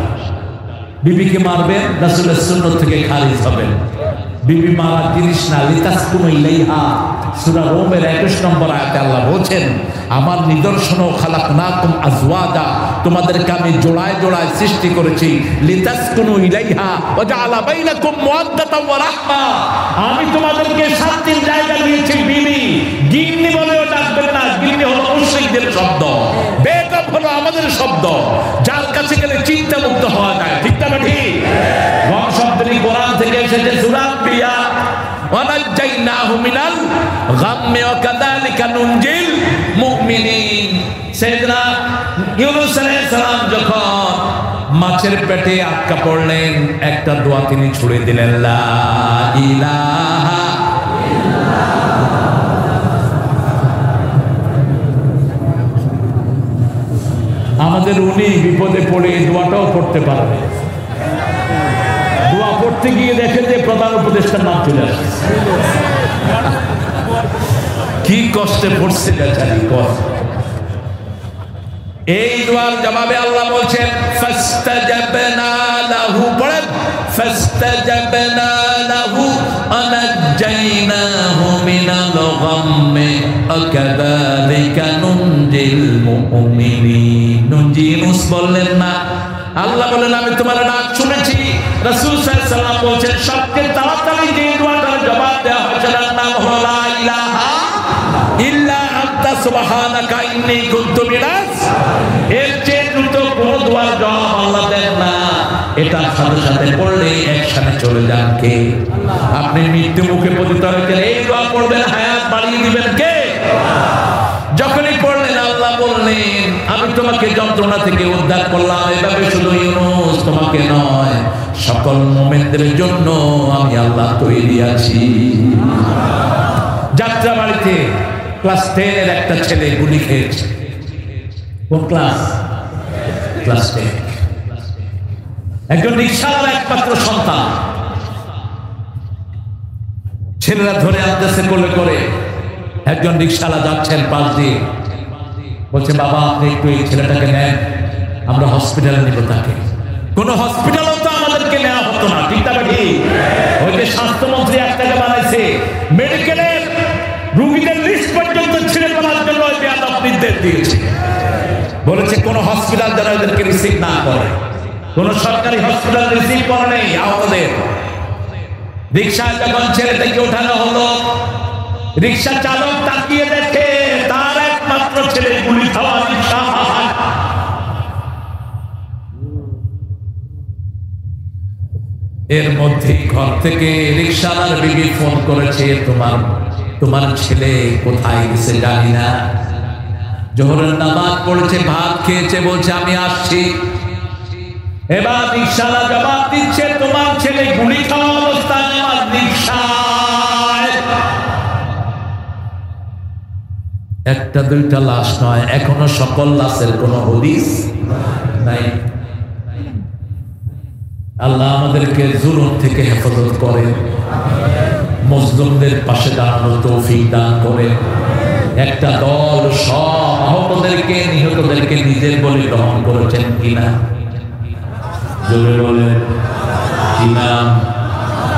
বিবিকে মারবেন, রাসূলের সুন্নাত থেকে খারিজ হবেন। বিবি মারা জিনিস না, লিতাসকুনু ইলাইহা। সূরা রোমের 21 নম্বর আয়াতে আল্লাহ বলেন আমার নিদর্শন খালাকনাকুম আজওয়াজা, তোমাদেরকে আমি জোড়ায় জোড়ায় সৃষ্টি করেছি। লিতাসকুনু ইলাইহা ওয়া জাআলা বাইনাকুম মুওয়াদ্দাতাও ওয়া রাহমা, আমি তোমাদেরকে শান্তির জায়গা দিয়েছি। বিবি গিন্নি বলেও ডাকবেন না, গিন্নি হলো মুশরিকদের শব্দ, বেগম হলো আমাদের শব্দ, যার কাছে গেলে চিন্তা মুক্ত হওয়া যায়, ঠিক না ঠিক? ওয়া শব্দটি কোরআন থেকে এসেছে, সূরা আম্বিয়া। ওয়ানাজ্জাই নাজাইনাহু মিনাল গাম্মি ওয়া কাযালিকা নুনজিল মুমিনিন। সাইয়েদনা ইউনূস আলাইহিস সালাম যখন মাছের পেটে আটকা পড়লেন, একটা দোয়া তিনি ছুড়ে দিলেন, লা ইলাহা আমাদের উনি বিপদে পড়ে এই দোয়াটাও পড়তে পারবে। দোয়া পড়তে গিয়ে দেখে যে প্রধান উপদেষ্টার নাম চলে আসে। কি কষ্টে পড়ছে বেচারি, কষ্ট। এই দোয়ার জবাবে আল্লাহ বলছেন ফাস্তাজাবনা লাহু, পড়েন ফাস্তাজাবনা লাহু আনাজ্জাইনাহু মিনাল গাম্মি আকাযালিকা নুনজিল মুমিনিন। নুনজি ইউনূস বললেন না, আল্লাহ বলেন আমি তোমার ডাক শুনেছি। রাসূল সাল্লাল্লাহু আলাইহি ওয়াসাল্লাম বলেন সবচেয়ে তাড়াতাড়ি যে দোয়াটার জবাব দেওয়া হয়েছে তার নাম হলো লা ইলাহা ইল্লা আনতা সুবহানাকা ইন্নী কুনতু মিনাজ। এর চেয়ে দ্রুত কোন দোয়ার জবাব আল্লাহ দেন না। এটা সাথে সাথে পড়লে একসাথে চলে যান কে? আপনি মৃত্যু মুখে পতিত হয়েছেন, এই দোয়া পড়বেন, হায়াত বাড়িয়ে দিবেন কে? যখনই পড়লেন আল্লাহ বললেন আমি তোমাকে যন্ত্রণা থেকে উদ্ধার করলাম। এভাবে শুধু ইউনূস তোমাকে নয়, সকল মুমিনদের জন্য আমি আল্লাহ তৈরি আছি। যাত্রাবাড়িতে ক্লাস 10 এর একটা ছেলে গুলি খেয়েছে। কোন ক্লাস? ক্লাস 10। একজন রিকশাওয়ালার একমাত্র সন্তান। ছেলেরা ধরে আনতেছে কোলে করে। একজন রিকশাওয়ালা যাচ্ছেন পাশ দিয়ে, বলছে বাবা আপনি একটু এই ছেলেটাকে নেন, আমরা হসপিটালে নিব তাকে। কোন হসপিটালও তো আমাদেরকে নেওয়া হতো না, ঠিক না ঠিক? ওই যে স্বাস্থ্যমন্ত্রী একটাকে বানাইছে, মেডিকেলের রোগীদের লিস্ট পর্যন্ত ছিঁড়ে ফেলার জন্য বেয়াদব নির্দেশ দিয়েছে। বলেছে কোন হসপিটাল যারা এদেরকে রিসিভ না করে, কোন সরকারি হসপিটাল রিসিভ করে নেই আহতদের। রিকশায় যখন ছেলেটাকে ওঠানো হলো, রিকশা চালক তাকিয়ে দেখে তার একমাত্র ছেলে গুলি খাওয়া রিকশা। এর মধ্যে ঘর থেকে রিকশাওয়ালার বিবি ফোন করেছে, তোমার ছেলে কোথায় গেছে জানি না, জোহরের নামাজ পড়েছে, ভাত খেয়েছে, বলছে আমি আসছি। এবার রিকশাওয়ালা জবাব দিচ্ছে তোমার ছেলে গুলি খাওয়া অবস্থায় আমার রিকশায়। একটা দুইটা লাশ নয়, এখনো সকল লাশের কোন হদিস নাই। আল্লাহ আমাদেরকে জুলুম থেকে হেফাজত করেন, মজলুমদের পাশে দাঁড়ানোর তৌফিক দান করেন। একটা দল সব আহতদেরকে নিহতদেরকে নিজের বলে গ্রহণ করেছেন কিনা জোরে বলেন কিনা?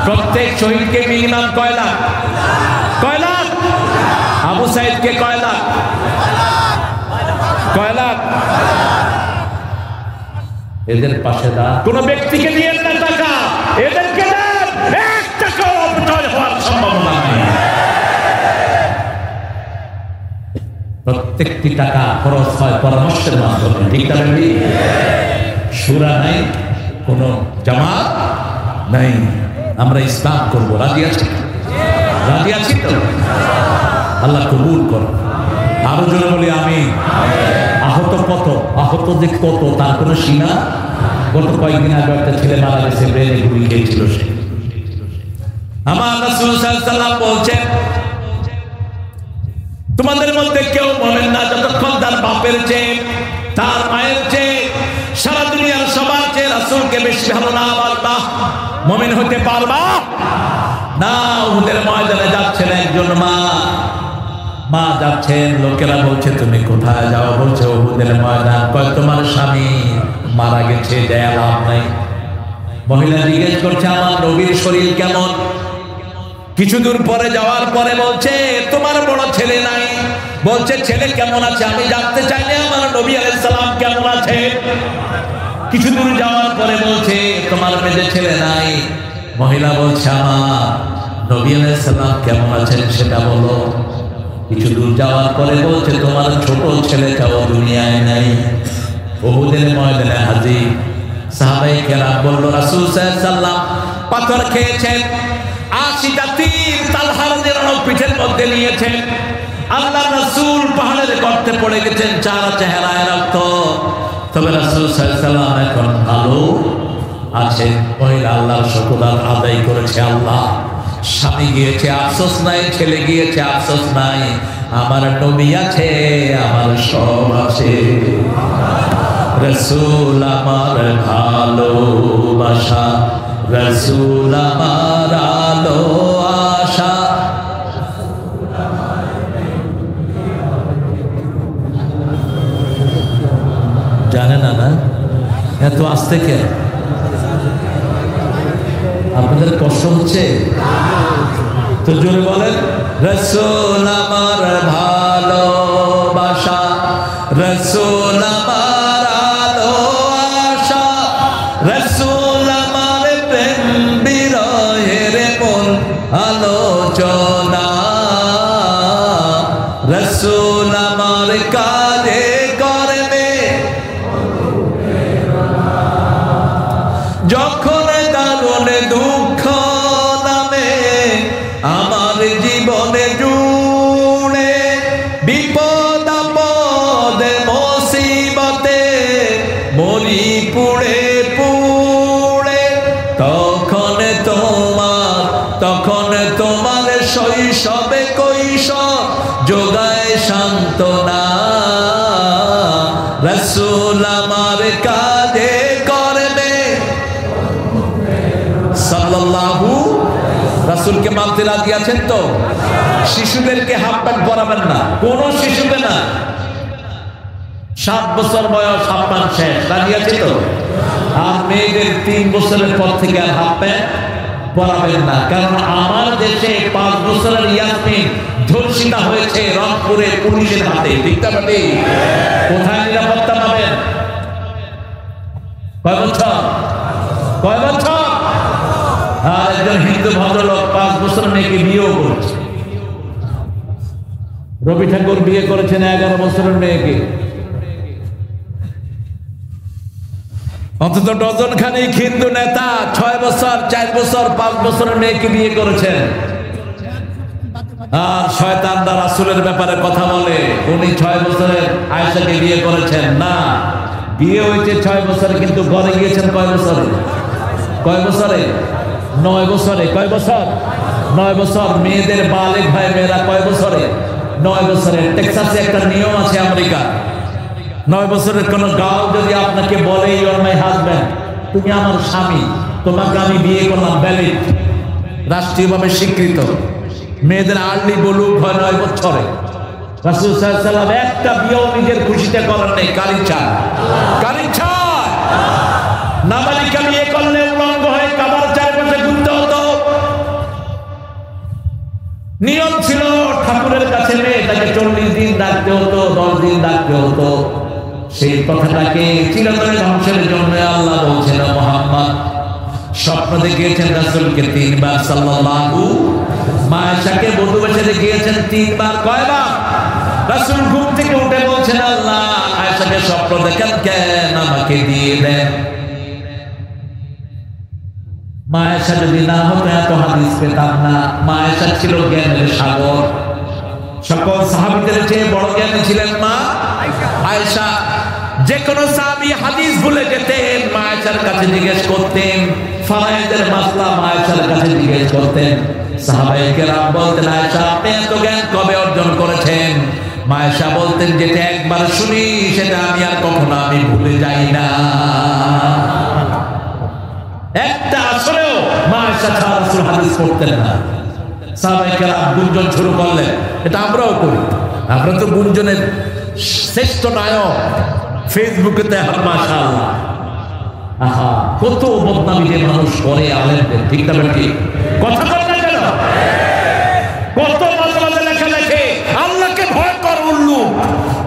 প্রত্যেক শহীদকে মিনিমাম কয় লাখ? কয় লাখ? আবু সাইদকে কয় লাখ? কয় লাখ? এদের পাশে দাঁড়ান। কোন ব্যক্তিকে দিয়ে না টাকা, এদেরকে দেন, 1 টাকাও অপচয় হওয়ার সম্ভাবনা নেই। প্রত্যেকটি টাকা খরচ হয় পরামর্শের মাধ্যমে, ঠিক না? শুরা নাই, কোন জামাত নাই, আমরা ইসলাম করবো, রাজি আছি? রাজি আছি তো? আল্লাহ কবুল করো। আরো জোরে বলি আমি। আহত কত? আহত যে কত তার কোনো সীমা? গত কয়েকদিন আগে একটা ছেলে মারা গেছে, ব্রেনে গুলি খেয়েছিল সে। আমার রাসূল সাল্লাল্লাহু আলাইহি ওয়াসাল্লাম বলছেন তোমাদের মধ্যে কেউ বলেন না যতক্ষণ তার বাপের চেয়ে, তার মায়ের চেয়ে, সারা দুনিয়ার সবার চেয়ে রাসূলকে বেশি ভালো না বাসবা, মুমিন হতে পারবা না। উহুদের ময়দানে যাচ্ছেন একজন মা যাচ্ছেন, লোকেরা বলছে তুমি কোথায় যাও? বলছে উহুদের ময়দান। কয় তোমার স্বামী মারা গেছে, যায় লাভ নাই। মহিলা জিজ্ঞেস করছে আমার নবীর শরীর কেমন? কিছু দূর পরে যাওয়ার পরে বলছে তোমার বড় ছেলে নাই। বলছে ছেলে কেমন আছে? আমি জানতে চাইলে আমার নবী আলাইহিস সালাম কেমন আছে? কিছু দূর যাওয়ার পরে বলছে তোমার মেয়ে ছেলে নাই। মহিলা বলছে আমার নবী আলাইহিস সালাম কেমন আছেন সেটা বলো। কিছু দূর যাওয়ার পরে বলছে তোমার ছোট ছেলেটাও দুনিয়ায় নাই। উহুদের ময়দানে হাজির। সাহাবায়ে কেরাম বলল রাসূল সাল্লাল্লাহু আলাইহি ওয়াসাল্লাম পাথর খেয়েছেন, 80টা তীর তালহা রাদিয়াল্লাহু আনহু পিঠের মধ্যে নিয়েছেন। আল্লাহ রাসূল পাহাড়ের গর্তে পড়ে গেছেন, চেহারায় রক্ত। তবে রাসূল সাল্লাল্লাহু আলাইহি ওয়াসাল্লাম এখন ভালো আছেন। মহিলা আল্লাহর শুকর আদায় করেছে। আল্লাহ, স্বামী গিয়েছে আফসোস নাই, ছেলে গিয়েছে আফসোস নাই, আমার নবী আছে, আমার সব আছে। রাসূল আমার ভালোবাসা, রাসূল আমার আলো আশা। জানে না না এত আস্তে কে? আপনাদের কষ্ট হচ্ছে তো জোরে বলেন, রাসূল আমার ভালোবাসা, রাসূল আমার আলো আশা, রাসূল আমার প্রেম বিরহের মূল আলোচনা, রাসূল আমার কাজে কর্মে যখন দারুণ দুঃখ নামে আমার জীবনে জুড়ে, বিপদ আপদে মুসিবতে মরি পুড়ে পুড়ে, তখন তোমার শৈশবে কৈশোর যোগায় সান্ত্বনা, রাসূল আমার কাজে করবে সাল্লাল্লাহু। রাসূলকে মানতে রাজি আছেন তো? শিশুদেরকে হাফ প্যান্ট পরাবেন না, কোন শিশুকে না। 7 বছর বয়স হাফ প্যান্ট শেষ, রাজি আছে তো? আর মেয়েদের 3 বছরের পর থেকে আর হাফ প্যান্ট পরাবেন না, কারণ আমার দেশে 5 বছরের ইয়াসমিন ধর্ষিতা হয়েছে রংপুরে পুলিশের হাতে। ঠিক না? কোথায় নিরাপত্তা পাবেন? কয় বছর? আর একজন হিন্দু ভদ্রলোক 5 বছর মেয়েকে বিয়েও করেছে। রবি ঠাকুর বিয়ে করেছেন 11 বছরের মেয়েকে। অন্তত ডজন খানিক হিন্দু নেতা 6 বছর, 4 বছর, 5 বছরের মেয়েকে বিয়ে করেছেন। আর শয়তানরা রাসূলের ব্যাপারে কথা বলে, উনি 6 বছরের আয়েশাকে বিয়ে করেছেন। না, বিয়ে হয়েছে 6 বছরে, কিন্তু ঘরে গিয়েছেন কয় বছরে? 9 বছরে। কয় বছর? 9 বছর। মেয়েদের বালেগ হয় মেয়েরা কয় বছরে? 9 বছরে। টেক্সাসে একটা নিয়ম আছে আমেরিকা, 9 বছরের কোন গার্ল যদি আপনাকে বলে ইউ আর মাই হাজব্যান্ড, তুমি আমার স্বামী, তোমাকে আমি বিয়ে করলাম, ভ্যালিড, রাষ্ট্রীয়ভাবে স্বীকৃত। মেয়েদের আর্লি বলুক হয় 9 বছরে। রাসূল সাল্লাল্লাহু আলাইহি ওয়াসাল্লাম একটা বিয়েও নিজের খুশিতে করেন নাই, কালিচা। নাবালিকা বিয়ে করলে উলঙ্গ হয়ে কাবার চারপাশে ঘুরতে হতো। নিয়ম ছিল ঠাকুরের কাছে মেয়েটাকে 40 দিন ডাকতে হতো, 10 দিন ডাকতে হতো। সেই কথাটাকে চিরতরে ধ্বংসের জন্য আল্লাহ বলছেন, মুহাম্মদ স্বপ্ন দেখিয়েছেন রাসূলকে 3 বার সাল্লাল্লাহু, মা আয়েশাকে বধূ বেশে দেখিয়েছেন 3 বার। কয়বার? রাসূল ঘুম থেকে উঠে বলছেন, আল্লাহ আয়েশাকে স্বপ্ন দেখেন কেন, আমাকে দিয়ে দেন। মা আয়েশা যদি না হতো এত হাদিস পেতাম না। মা আয়েশা ছিল জ্ঞানের সাগর, সকল সাহাবীদের চেয়ে বড় জ্ঞানী ছিলেন মা আয়েশা। যে কোনো সাহাবী হাদিস ভুলে যেতেন, মা আয়েশার কাছে জিজ্ঞেস করতেন। ফারায়েদের মাসলা মা আয়েশার কাছে জিজ্ঞেস করতেন। সাহাবায়ে কেরাম বলতেন, আয়েশা আপনি এত জ্ঞান কবে অর্জন করেছেন? মা আয়েশা বলতেন, যেটা একবার শুনি সেটা আমি আর কখনো ভুলে যাই না। একটা আসরেও মা আয়েশা ছাড়া রাসূল হাদিস পড়তেন না। সাহাবায়ে কেরাম গুঞ্জন শুরু করলেন, এটা আমরাও করি। আমরা তো গুঞ্জনের শ্রেষ্ঠ নায়ক ফেসবুকেতে। মাশাআল্লাহ, আহা কত বদনামি যে মানুষ করে আলেমদের। ঠিক না? ঠিক কথা বলে না কেন? কত মাঝে লেখা লেখে আল্লাহকে ভয় কর উল্লু।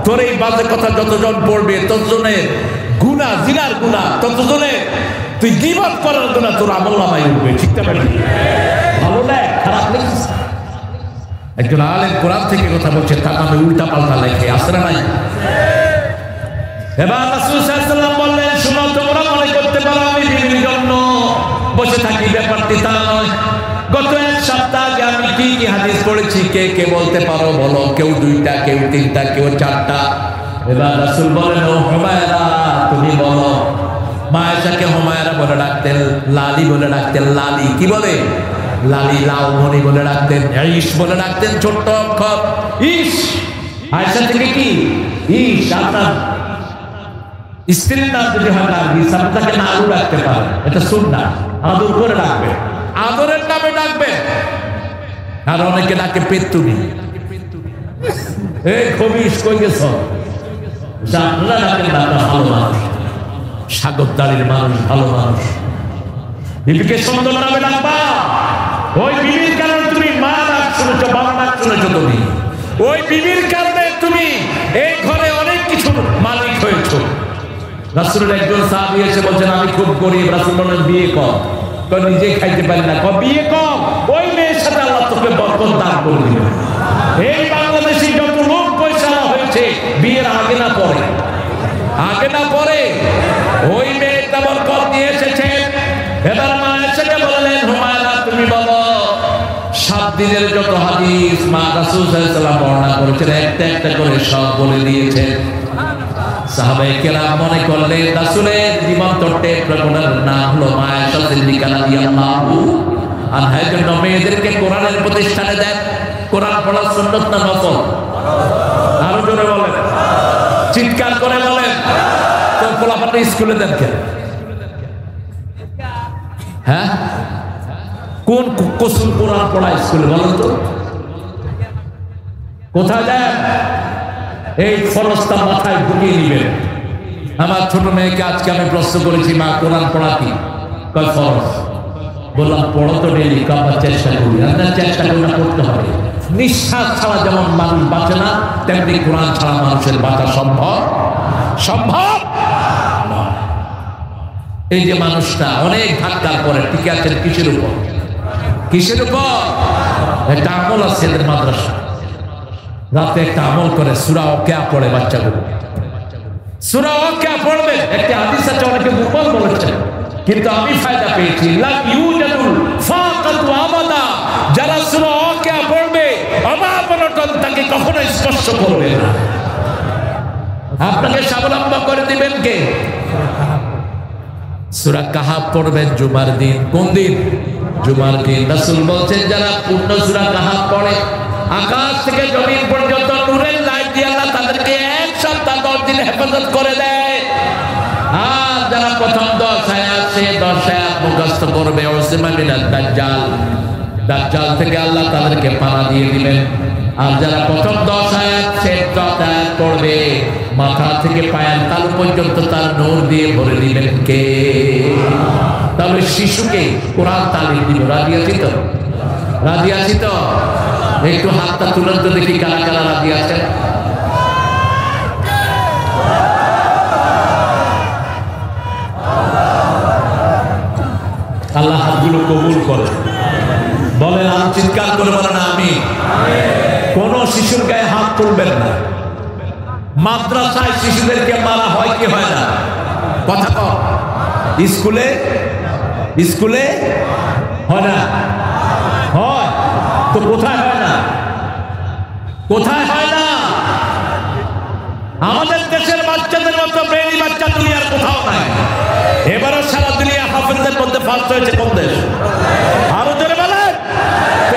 তোর এই বাজে কথা যতজন পড়বে ততজনের গুনাহ, জিনার গুনাহ, ততজনের তুই গীবত করার গুনাহ তোর আমলনামায় উঠবে। ঠিক না? ভালো লেখ, খারাপ লেখিস। একজন আলেম কোরআন থেকে কথা বলছে, তার নামে উল্টা পাল্টা লেখে, আছে না নাই? এবার রাসূল সাল্লাল্লাহু আলাইহি ওয়াসাল্লাম বললেন, শুনো, তোমরা মনে করতে পারো আমি বিবির জন্য বসে থাকি ব্যাপারটি তা নয়। গত এক সপ্তাহ আগে আমি কি কি হাদিস পড়েছি কে কে বলতে পারো বলো? কেউ 2টা, কেউ 3টা, কেউ 4টা। এবার রাসূল বলেন, ও হুমায়রা তুমি বলো। মা আয়েশাকে হুমায়রা বলে ডাকতেন, লালি বলে ডাকতেন। লালি কি বলে? লালি। লাউমণি বলে ডাকতেন, ইস বলে ডাকতেন, ছোট্ট অক্ষর ইস। আয়েশা থেকে কি ইস? আপনার স্ত্রীর নাম যদি হয় নার্গিস, আপনি তাকে নালু ডাকতে পারেন, এটা সুন্নাহ। আদর করে ডাকবে, আদরের নামে ডাকবে। আর অনেকে ডাকে পেতুনি, এই খবিস কই গেছ? আপনারা ডাকেন না, আপনার ভালো মানুষ, সাগরদাড়ির মানুষ, ভালো মানুষ। বিবিকে সুন্দর নামে ডাকবা। ওই বিবির কারণে তুমি মা ডাক শুনেছো, বাবা ডাক শুনেছো। তুমি ওই বিবির কারণে তুমি এই ঘরে অনেক কিছু মালিক হয়েছো। রাসূলের একজন সাহাবী এসে বলছেন, আমি খুব গরিব। রাসূল বলেন, বিয়ে কর। নিজে খাইতে পারি না, বিয়ে কর। ওই মেয়ের সাথে আল্লাহ তোকে বরকত দান করে দিবে। এই বাংলাদেশে যত লোক পয়সা হয়েছে বিয়ের আগে না পরে, আগে না পরে ওই মেয়েটা বরকত নিয়ে এসেছে। এবার মা এসে বললেন, হুমায়রা তুমি বলো। 7 দিনের যত হাদিস মা রাসূল সাল্লাল্লাহু আলাইহি ওয়াসাল্লাম বর্ণনা করেছেন, একটা একটা করে সব বলে দিয়েছেন। সাহাবায়ে কেরাম মনে করলেন রাসূলের জীবন তত্ত্বে প্রকরণের নাম হলো মা আয়েশা সিদ্দিকা রাদিয়াল্লাহু আনহা। জন্য মেয়েদেরকে কোরআনের প্রতিষ্ঠানে দেন। কোরআন পড়া সুন্নাত না নফল? আরো জোরে বলেন, চিৎকার করে বলেন। তো পোলাপাটা স্কুলে দেন কেন? হ্যাঁ, কোন কসুর কোরআন পড়া স্কুলে বলেন তো? কোথায় দেন? এই ফরজটা মাথায় ঢুকিয়ে নিবেন। আমার ছোট মেয়েকে আজকে আমি প্রশ্ন করেছি, মা কোরআন পড়া কি? কয় ফরজ। বললাম পড়ো তো ডেলি। আমরা চেষ্টা করি, আমরা চেষ্টা করি না, করতে হবে। নিঃশ্বাস ছাড়া যেমন মানুষ বাঁচে না, তেমনি কোরআন ছাড়া মানুষের বাঁচা সম্ভব সম্ভব নয়। এই যে মানুষটা অনেক ধাক্কার পরে টিকে আছেন কিসের উপর? কিসের উপর? একটা আমল আছে এদের মাদ্রাসা, রাতে একটা আমল করে সূরা ওয়াকিয়া পড়ে বাচ্চাগুলো। সূরা ওয়াকিয়া পড়বে। একটা হাদিস আছে, অনেকে মুফাল বলেছেন, কিন্তু আমি ফায়দা পেয়েছি। লাম ইউজাদুল ফাকাতু আবাদা। যারা সূরা ওয়াকিয়া পড়বে অবাবরতন তাকে কখনো স্পর্শ করবে না। আপনাকে স্বাবলম্বন করে দিবেন কে? সূরা কাহাফ পড়বেন জুমার দিন। কোন দিন? জুমার দিন। রাসূল বলছেন, যারা পূর্ণ সূরা কাহাফ পড়ে আকাশ থেকে জমিন পর্যন্ত নূরের লাইট দিয়ে আল্লাহ তাদেরকে 1 সপ্তাহ 10 দিন হেফাজত করে দেয়। আর যারা প্রথম 10 আয়াত সে 10 আয়াত মুখস্থ করবে, ওসিমা মিনাদ দাজ্জাল, দাজ্জাল থেকে আল্লাহ তাদেরকে পানা দিয়ে দিবেন। আর যারা প্রথম 10 আয়াত সে 10 আয়াত পড়বে, মাথা থেকে পায়ের তালু পর্যন্ত তার নূর দিয়ে ভরে দিবেন কে? তাহলে শিশুকে কোরআন তালিম দিব। রাজি আছি তো? রাজি আছি তো? একটু হাতটা তুলেন তো দেখি কারা কারা রাজি আছেন। আল্লাহ হাতগুলো কবুল করে। বলেন, আর চিৎকার করে বলেন আমি। কোন শিশুর গায়ে হাত তুলবেন না। মাদ্রাসায় শিশুদেরকে মারা হয় কি হয় না? কথা কম। স্কুলে স্কুলে হয় না? হয় তো কোথায় হয় না? কোথায় হয় না? আমাদের দেশের বাচ্চাদের মতো ব্রেনি বাচ্চা দুনিয়ার কোথাও নাই। এবারও সারা দুনিয়া হাফেজদের মধ্যে ফার্স্ট হয়েছে কোন দেশ? আরো জোরে বলেন।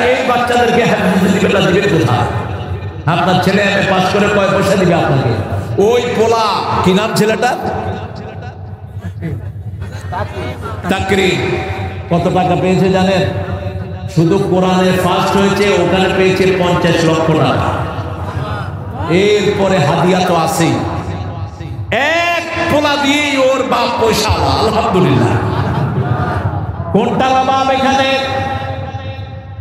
এই বাচ্চাদেরকে হাফেজ দিবেন কোথায়? আপনার ছেলে পাস করে কয় পয়সা দিবে আপনাকে? ওই পোলা কি নাম ছেলেটা? তাকরি। কত টাকা পেয়েছে জানেন? শুধু কোরআনে ফার্স্ট হয়েছে, ওখানে পেয়েছে 50 লক্ষ টাকা। এরপরে হাদিয়া তো আছেই। এক পোলা দিয়েই ওর বাপ পয়সা। আলহামদুলিল্লাহ। কোনটা বাপ এখানে?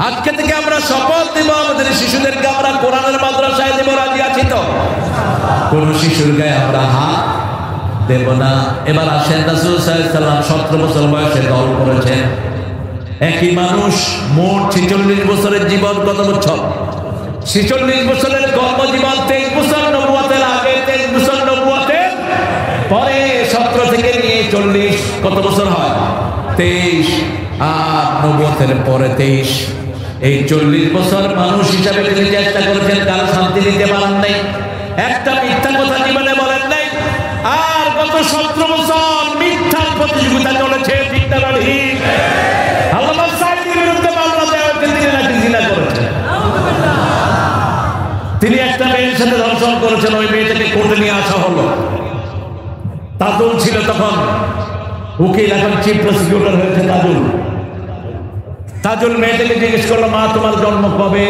আজকে থেকে আমরা শপথ দেব, আমাদের শিশুদেরকে আমরা কোরআনের মাদ্রাসায় দেব। রাজি আছি তো? কোন শিশুর গায়ে আমরা হাত দেব না। এবার আসেন, রাসূল সাল্লাল্লাহু আলাইহি ওয়াসাল্লাম 17 বছর বয়সে দল করেছেন। একই মানুষ মোট 46 বছরের জীবন। কত বছর? 46 বছরের কর্মজীবন। 23 বছর নবুয়তের আগে, 23 বছর নবুয়তের পরে। 17 থেকে নিয়ে 40 কত বছর হয়? 23। আর নবুয়তের পরে 23 এই 40 বছর মানুষ হিসাবে তিনি চেষ্টা করেছেন, কারো শান্তি দিতে পারেন নাই, একটা মিথ্যা কথা জীবনে বলেন নাই। আর গত 17 বছর মিথ্যার প্রতিযোগিতা চলেছে, ঠিক না ঠিক? আল্লামা সাঈদীর বিরুদ্ধে মামলা দেওয়া হয়েছে, তিনি নাকি জিনা করেছেন। তিনি একটা মেয়ের সাথে ধর্ষণ করেছেন, ওই মেয়েটাকে কোর্টে নিয়ে আসা হলো। তাজুল ছিল তখন উকিল, এখন চিফ প্রসিকিউটর হয়েছে তাজুল। তাজুল মেয়েটাকে জিজ্ঞেস করলো, মা তোমার জন্ম কবে?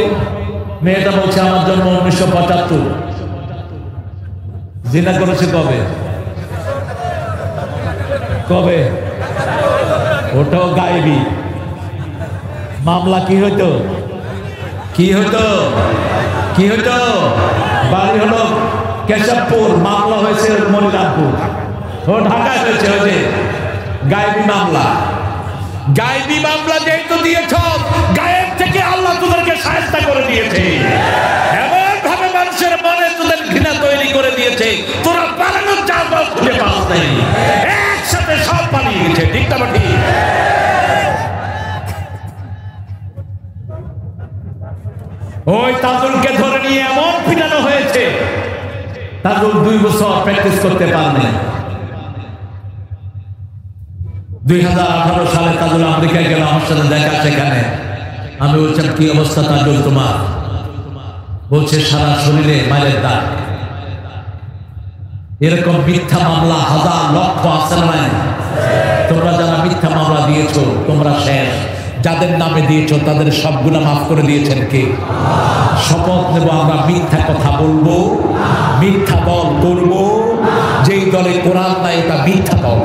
মেয়েটা বলছে আমার জন্ম 1975। জিনা করেছে কবে? কবে? ওটাও গায়েবী। মামলা কি হইতো? কি হইতো? কি হইতো? বাড়ি হলো কেশবপুর, মামলা হয়েছে মনিরামপুর। ও ঢাকায় হয়েছে, ওই যে গায়েবী মামলা। গায়েবী মামলা যেহেতু দিয়েছ, গায়েব থেকে আল্লাহ তোদেরকে সাহায্য করে দিয়েছে, এমন ভাবে মানুষের মনে তোদের ঘৃণা তৈরি করে দিয়েছে, তোরা পালানোর জায়গা খুঁজে পাস নাই, একসাথে সব পালিয়ে গেছে, ঠিক না ঠিক? ওই তাজুলকে ধরে নিয়ে এমন পিটানো হয়েছে, তাজুল 2 বছর প্র্যাকটিস করতে পারেনি। 2018 সালে তাজুল আমেরিকায় গেল, আমার সাথে দেখা। সেখানে আমি বলছিলাম, কি অবস্থা তাজুল তোমার? বলছে সারা শরীরে মায়ের দাগ। এরকম মিথ্যা মামলা হাজার লক্ষ আছে না? তোমরা যারা মিথ্যা মামলা দিয়েছো তোমরা শেষ। যাদের নামে দিয়েছো তাদের সব গুনাহ মাফ করে দিয়েছেন কে? শপথ নেব আমরা মিথ্যা কথা বলবো, মিথ্যা দল করব। যেই দলে কোরআন নাই ওটা মিথ্যা দল,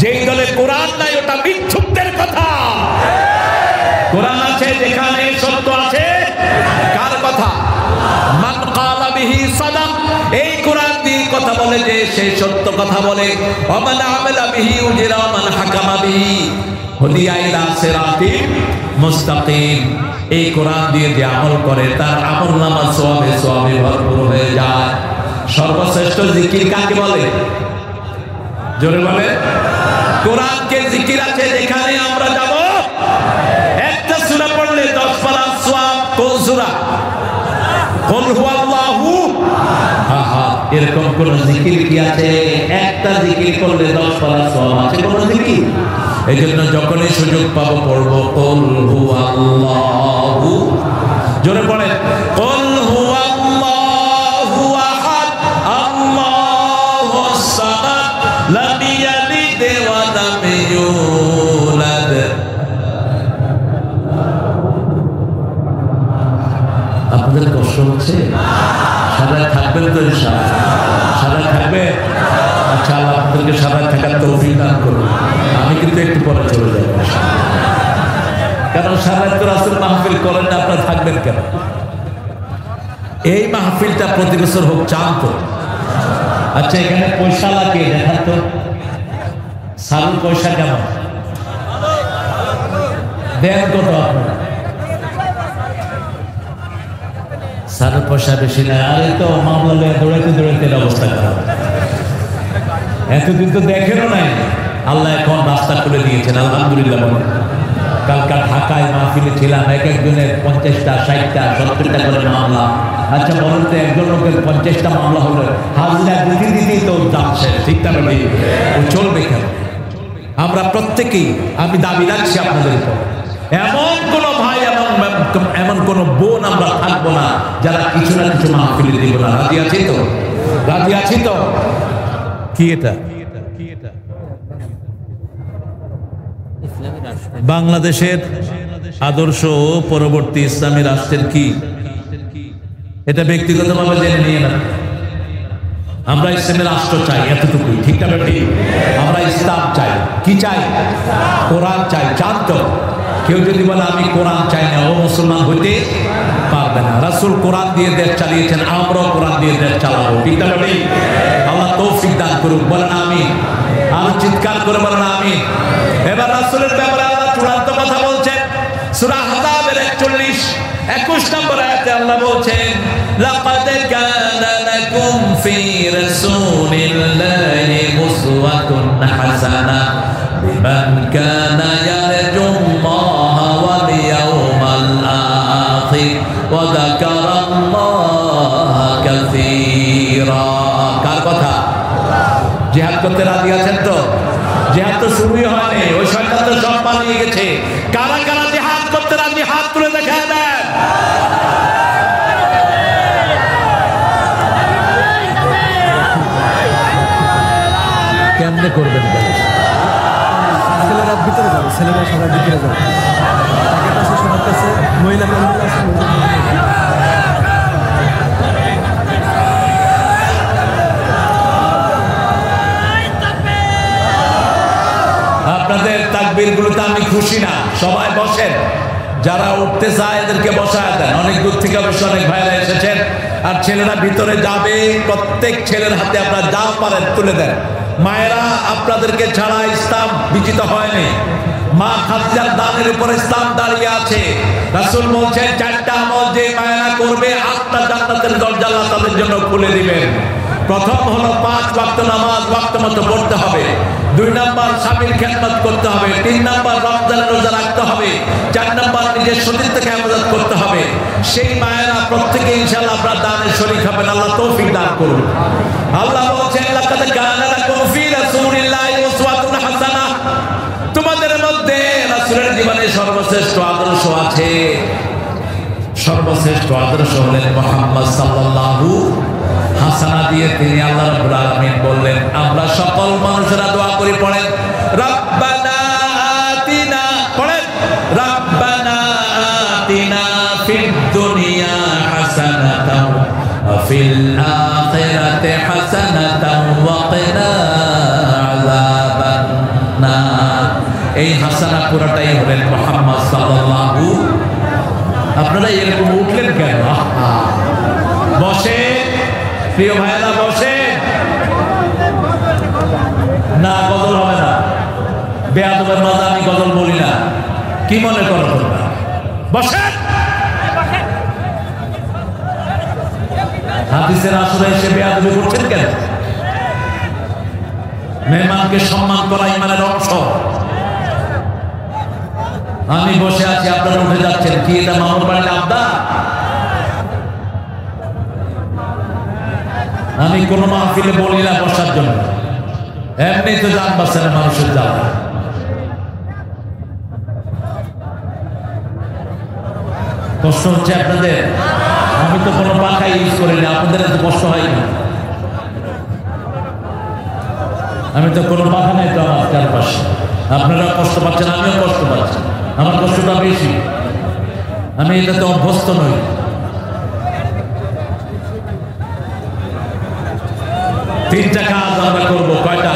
যেই দলে কোরআন নাই ওটা মিথ্যুকদের কথা। কোরআন আছে যেখানে সত্য আছে, কার কথা? মান ক্বালা বিহি সাদাক। এই কোরআন দিয়ে কথা বলে যে সে সত্য কথা বলে। ওয়া মান আমালা বিহি উজরা ওয়া মান হাকামা বিহি হুদিয়া ইলা সিরাতিন মুস্তাকিম। এই কোরআন দিয়ে যে আমল করে তার আমলনামা সওয়াবে ভরপুর হয়ে যায়। সর্বশ্রেষ্ঠ জিকির কাকে বলে? জোরে বলে। কোরআনকে জিকির আছে যেখানে আমরা যাব, একটা সূরা পড়লে 10 পারা সওয়াব। কোন সূরা? কুল হুয়াল্লাহু আহাদ। এরকম কোন জিকির কি আছে? একটা জিকির করলে 10 পারা সওয়াব আছে কোন জিকির? এই জন্য যখনই সুযোগ পাবো পড়বো কুল হুয়াল্লাহু। জোরে পড়ে কুল হুয়াল্লাহু আহাদ আল্লাহুস সামাদ লাম ইয়ালিদ ওয়া লাম ইউলাদ। আপনাদের কষ্ট হচ্ছে? সাদা থাকবেন তো ইনশাআল্লাহ? সাদা থাকবে? আচ্ছা, আল্লাহ আপনাদেরকে সাদা থাকার তৌফিক দান করুন। আমি কিন্তু একটু পরে চলে যাব, কারণ সাদা তো রাসূল মাহফিল করেন না, আপনারা থাকবেন কেন? এই মাহফিলটা প্রতি বছর হোক, চান তো? আচ্ছা, এখানে পয়সা লাগে দেখান তো, সারুর পয়সা কেমন দেন? কত আপনারা? সারুর পয়সা বেশি না। আরে তো মামলা লয়ে দৌড়াইতে দৌড়াইতে অবস্থা খারাপ। এতদিন তো দেখেনও নাই, আল্লাহ এখন রাস্তা খুলে দিয়েছেন, আলহামদুলিল্লাহ। কালকা ঢাকায় মাহফিলে ছিলাম, এক একজনের 50টা 60টা 70টা করে মামলা। আচ্ছা বলেন তো, একজন লোকের 50টা মামলা হলো, হাজিরা দিতে দিতেই তো যাচ্ছে, ঠিক না? ও চলবে কেন? আমরা প্রত্যেকেই, আমি দাবি রাখছি আপনাদের উপর, এমন কোন ভাই এবং এমন কোন বোন আমরা থাকবো না যারা কিছু না কিছু মাহফিলে দিব না। রাজি আছি তো? রাজি আছি তো? কি এটা? বাংলাদেশের আদর্শ পরবর্তী ইসলামী রাষ্ট্রের কি এটা ব্যক্তিগতভাবে জেনে নিয়ে না। আমরা ইসলামের রাষ্ট্র চাই, এতটুকুই, ঠিক না? ঠিক। আমরা ইসলাম চাই। কি চাই? কোরআন চাই। জানতো কেউ যদি বলে আমি কোরআন চাই না, ও মুসলমান হইতে পারবে না। রাসূল কোরআন দিয়ে দেশ চালিয়েছেন, আমরাও কোরআন দিয়ে দেশ চালাবো, ঠিক না? আল্লাহ তৌফিক দান করুক। বলেন আমিন। আর চিৎকার করে বলেন আমিন। এবার রাসূলের ব্যাপারে আল্লাহ চূড়ান্ত কথা বলছেন। সূরা আহজাবের 41-21 নম্বর আয়াতে আল্লাহ বলছেন, লাকাদ কানা লাকুম ফি রাসূলিল্লাহি উসওয়াতুন হাসানাহ লিমান কানা ইয়ারজুল্লাহ করতে রাজি আছেন তো? জিহাদ তো শুরুই হয়নি, ওই শয়তান তো সব পালিয়ে গেছে। কারা কারা জিহাদ করতে রাজি হাত তুলে দেখায় দেন। কেমনে করবেন? ছেলেরা ভিতরে যাবে, ছেলেরা সবাই ভিতরে যাবে। টাকাটা আছে সবার কাছে, মহিলা মেম্বার আছে। আপনাদের তাকবীর গুলোতে আমি খুশি না। সবাই বসেন, যারা উঠতে চায় এদেরকে বসায় দেন। অনেক দূর থেকে অবশ্য অনেক ভাইরা এসেছেন। আর ছেলেরা ভিতরে যাবে, প্রত্যেক ছেলের হাতে আপনারা যা পারেন তুলে দেন। মায়েরা, আপনাদেরকে ছাড়া ইসলাম বিজিত হয়নি। মা খাদিজার দানের উপরে ইসলাম দাঁড়িয়ে আছে। রাসূল বলছেন, 4টা আমল যে মায়েরা করবে 8টা জান্নাতের দরজা আল্লাহ তাদের জন্য খুলে দিবেন। প্রথম হলো 5 ওয়াক্ত নামাজ ওয়াক্ত মতো পড়তে হবে। 2 নাম্বার স্বামীর খেদমত করতে হবে। 3 নাম্বার রমজানের রোজা রাখতে হবে। 4 নাম্বার নিজের সতীত্বকে ইবাদত করতে হবে। সেই মায়েরা প্রত্যেকে ইনশাআল্লাহ আপনার দানের শরীক হবেন। আল্লাহ তৌফিক দান করুন। আল্লাহ বলেন, লাকাদ কানা লাকুম ফি রাসূলিল্লাহি উসওয়াতুন হাসানাহ। তোমাদের মধ্যে রাসূলের জীবনে সর্বশ্রেষ্ঠ আদর্শ আছে। সর্বশ্রেষ্ঠ আদর্শ হলেন মুহাম্মদ সাল্লাল্লাহু হাসানা দিয়ে তিনি আল্লাহ রাব্বুল আলামিন বললেন, আমরা সকল মানুষেরা দোয়া করি, পড়েন রব্বানা আতিনা, পড়েন রব্বানা আতিনা ফিদ দুনিয়া হাসানাতাও ওয়া ফিল আখিরাতি হাসানাতাও ওয়া কিনা আযাবান নার। এই হাসানা পুরোটাই হলেন মুহাম্মদ সাল্লাল্লাহু। আপনারা এরকম উঠলেন কেন? বসে প্রিয় ভাইরা, বসে না, গজল হবে না। বেয়াদবের মাঝে আমি গজল বলি না, কি মনে করো তোমরা? বসে। হাদিসের আসরে এসে বেয়াদবি করছেন কেন? মেহমানকে সম্মান করা ইমানের অংশ। আমি বসে আছি, আপনারা উঠে যাচ্ছেন, কি এটা মামুর বাড়ির আবদা? আমি কোন মাহফিলে বলি না বসার জন্য, এমনি তো জান বাঁচে না মানুষের জান। কষ্ট হচ্ছে আপনাদের? আমি তো কোনো পাখা ইউজ করিনি, আপনাদের এত কষ্ট হয় না। আমি তো কোনো পাখা নেই তো আমার চারপাশে। আপনারা কষ্ট পাচ্ছেন, আমিও কষ্ট পাচ্ছি। আমার কষ্টটা বেশি, আমি এটাতে অভ্যস্ত নই। তিনটা কাজ আমরা করবো। কয়টা?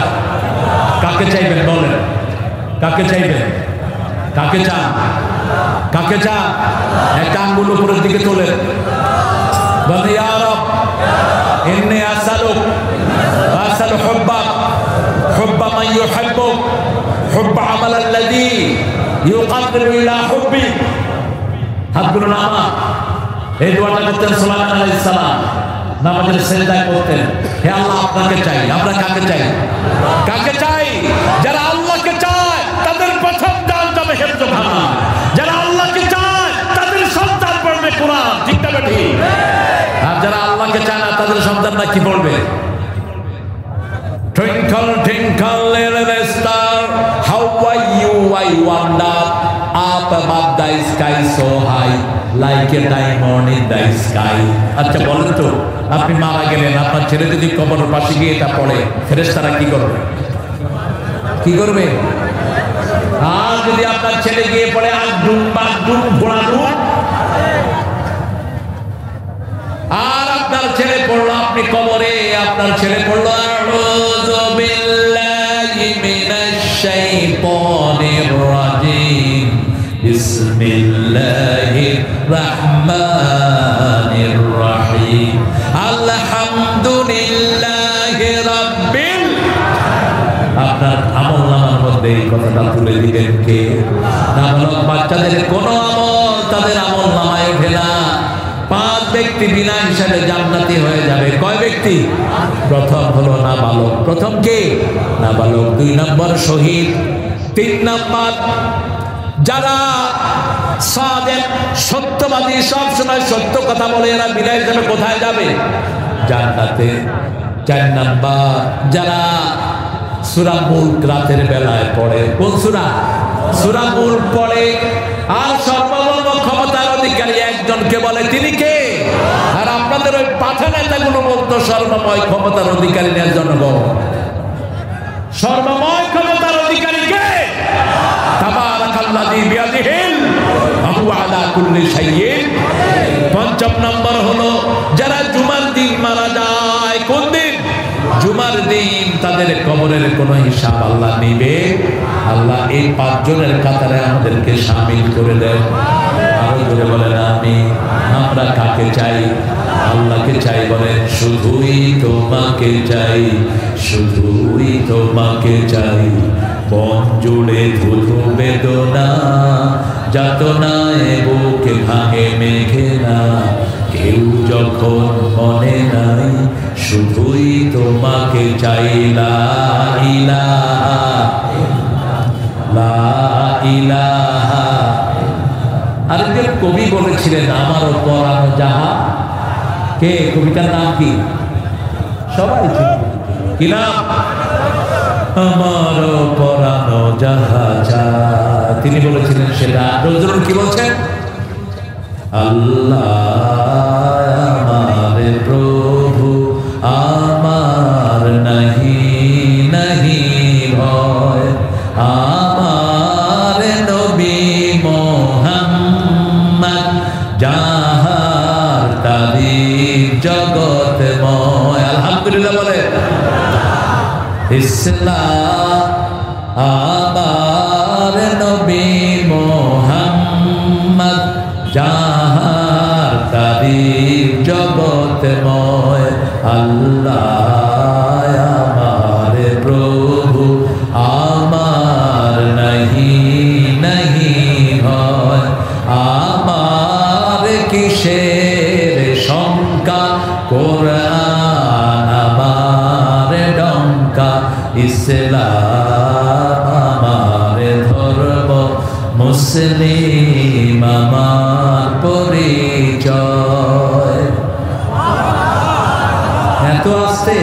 কাকে চাইবেন বলেন? কাকে চাইবেন? কাকে চান? কাকে চান? একটা আঙ্গুল উপরের দিকে তোলেন, বলেন ইয়া রব ইন্নী আসআলুক আসআলু হুব্বাক হুব্বা মান ইউহিব্বুক হুব্বা আমালাল্লাযী ইউকাররিবু ইলা হুব্বি। হাতগুলো নামা। এই দোয়াটা করতেন সুলাইমান আলাইহিস সালাম, নামাজের সিজদায় করতেন, হে আল্লাহ আপনাকে চাই। আমরা কাকে চাই? কাকে চাই? যারা আল্লাহকে চায় তাদের প্রথম দান যাবে হেফজখানা। যারা আল্লাহকে চায় তাদের সন্তান পড়বে কোরআন, ঠিক না ঠিক? আর যারা আল্লাহকে চায় না তাদের সন্তানরা কি পড়বে? Twinkle twinkle little star, how are you? I wonder. Up above the sky so high, like a diamond in the sky. আচ্ছা বলেন তো, আপনি মারা গেলেন, আপনার ছেলে যদি কবরের পাশে গিয়ে এটা পড়ে, ফেরেশতারা কি করবে? কি করবে? আর যদি আপনার ছেলে গিয়ে পড়ে আজডুম বাজডুম ঘোড়াডুম, আর আপনার ছেলে পড়লো আপনি কবরে, আপনার ছেলে পড়লো আউযু বিল্লাহি মিনাশ শাইতানির রাজিম, বিসমিল্লাহির রহমানির রহিম, আলহামদুলিল্লাহি রাব্বিল। আপনার আমলনামার মধ্যে এই কথাটা তুলে দিবেন কে? নাবালক বাচ্চাদের কোনো আমল তাদের আমলনামায় ওঠে না। 5 ব্যক্তি বিনা হিসাবে জান্নাতি হয়ে যাবে। কয় ব্যক্তি? প্রথম হলো নাবালক। প্রথম কে? নাবালক। 2 নম্বর শহীদ। 3 নম্বর যারা সাদেক সত্যবাদী, সব সময় সত্য কথা বলে, এরা বিনা হিসাবে কোথায় যাবে? জান্নাতে। 4 নম্বর যারা সূরা মুলক রাতের বেলায় পড়ে। কোন সূরা? সূরা মুলক পড়ে। আর সর্বভৌম ক্ষমতার অধিকারী একজনকে বলে, তিনি কে? আর আপনাদের ওই পাঠা নেতাগুলো বলতো সর্বময় ক্ষমতার অধিকারী নেই জনগণ। সর্বময় ক্ষমতার অধিকারী কে? তাবারাকাল্লাযী বিয়াদিহিল ওয়া হুয়া আলা কুল্লি শাইইন। পঞ্চম নম্বর হলো যারা জুমার দিন মারা যায়। কোন দিন? জুমার দিন। তাদের কবরের কোনো হিসাব আল্লাহ নিবে। আল্লাহ এই 5 জনের কাতারে আমাদেরকে শামিল করে দেন। আরো জোরে বলেন আমিন। আমরা কাকে চাই? আল্লাহকে চাই। বলেন শুধুই তোমাকে চাই, শুধুই তোমাকে চাই। বন জুড়ে ধুধু বেদনা, যাতনায় বুকে ভাঙে মেঘে না। কেউ যখন মনে নাই, শুধুই তোমাকে চাই। লা ইলাহা লা ইলাহা। আরেকজন কবি বলেছিলেন, আমারও পরানো যাহা। কে? কবিতার নাম কি? সবাই চিনে। কি নাম? আমারও পরানো যাহা চায়। তিনি বলেছিলেন সেটা। নজরুল কি বলছেন? আল্লাহ আমার প্রভু, আমার নাহি নাহি ভয়। আমার নবী মুহাম্মদ, যাহার তারিফ জগৎময়। আলহামদুলিল্লাহ বলে। ইসলাম আমার নবী মুহাম্মদ, যাহার তারিফ জগৎময়। আল্লাহ আমার প্রভু, আমার নাহি নাহি ভয়। আমার কিসের শঙ্কা, কোরআন আমার ডঙ্কা। ইসলাম আমার ধর্ম, মুসলিম আমার পরিচয়। এত আসতে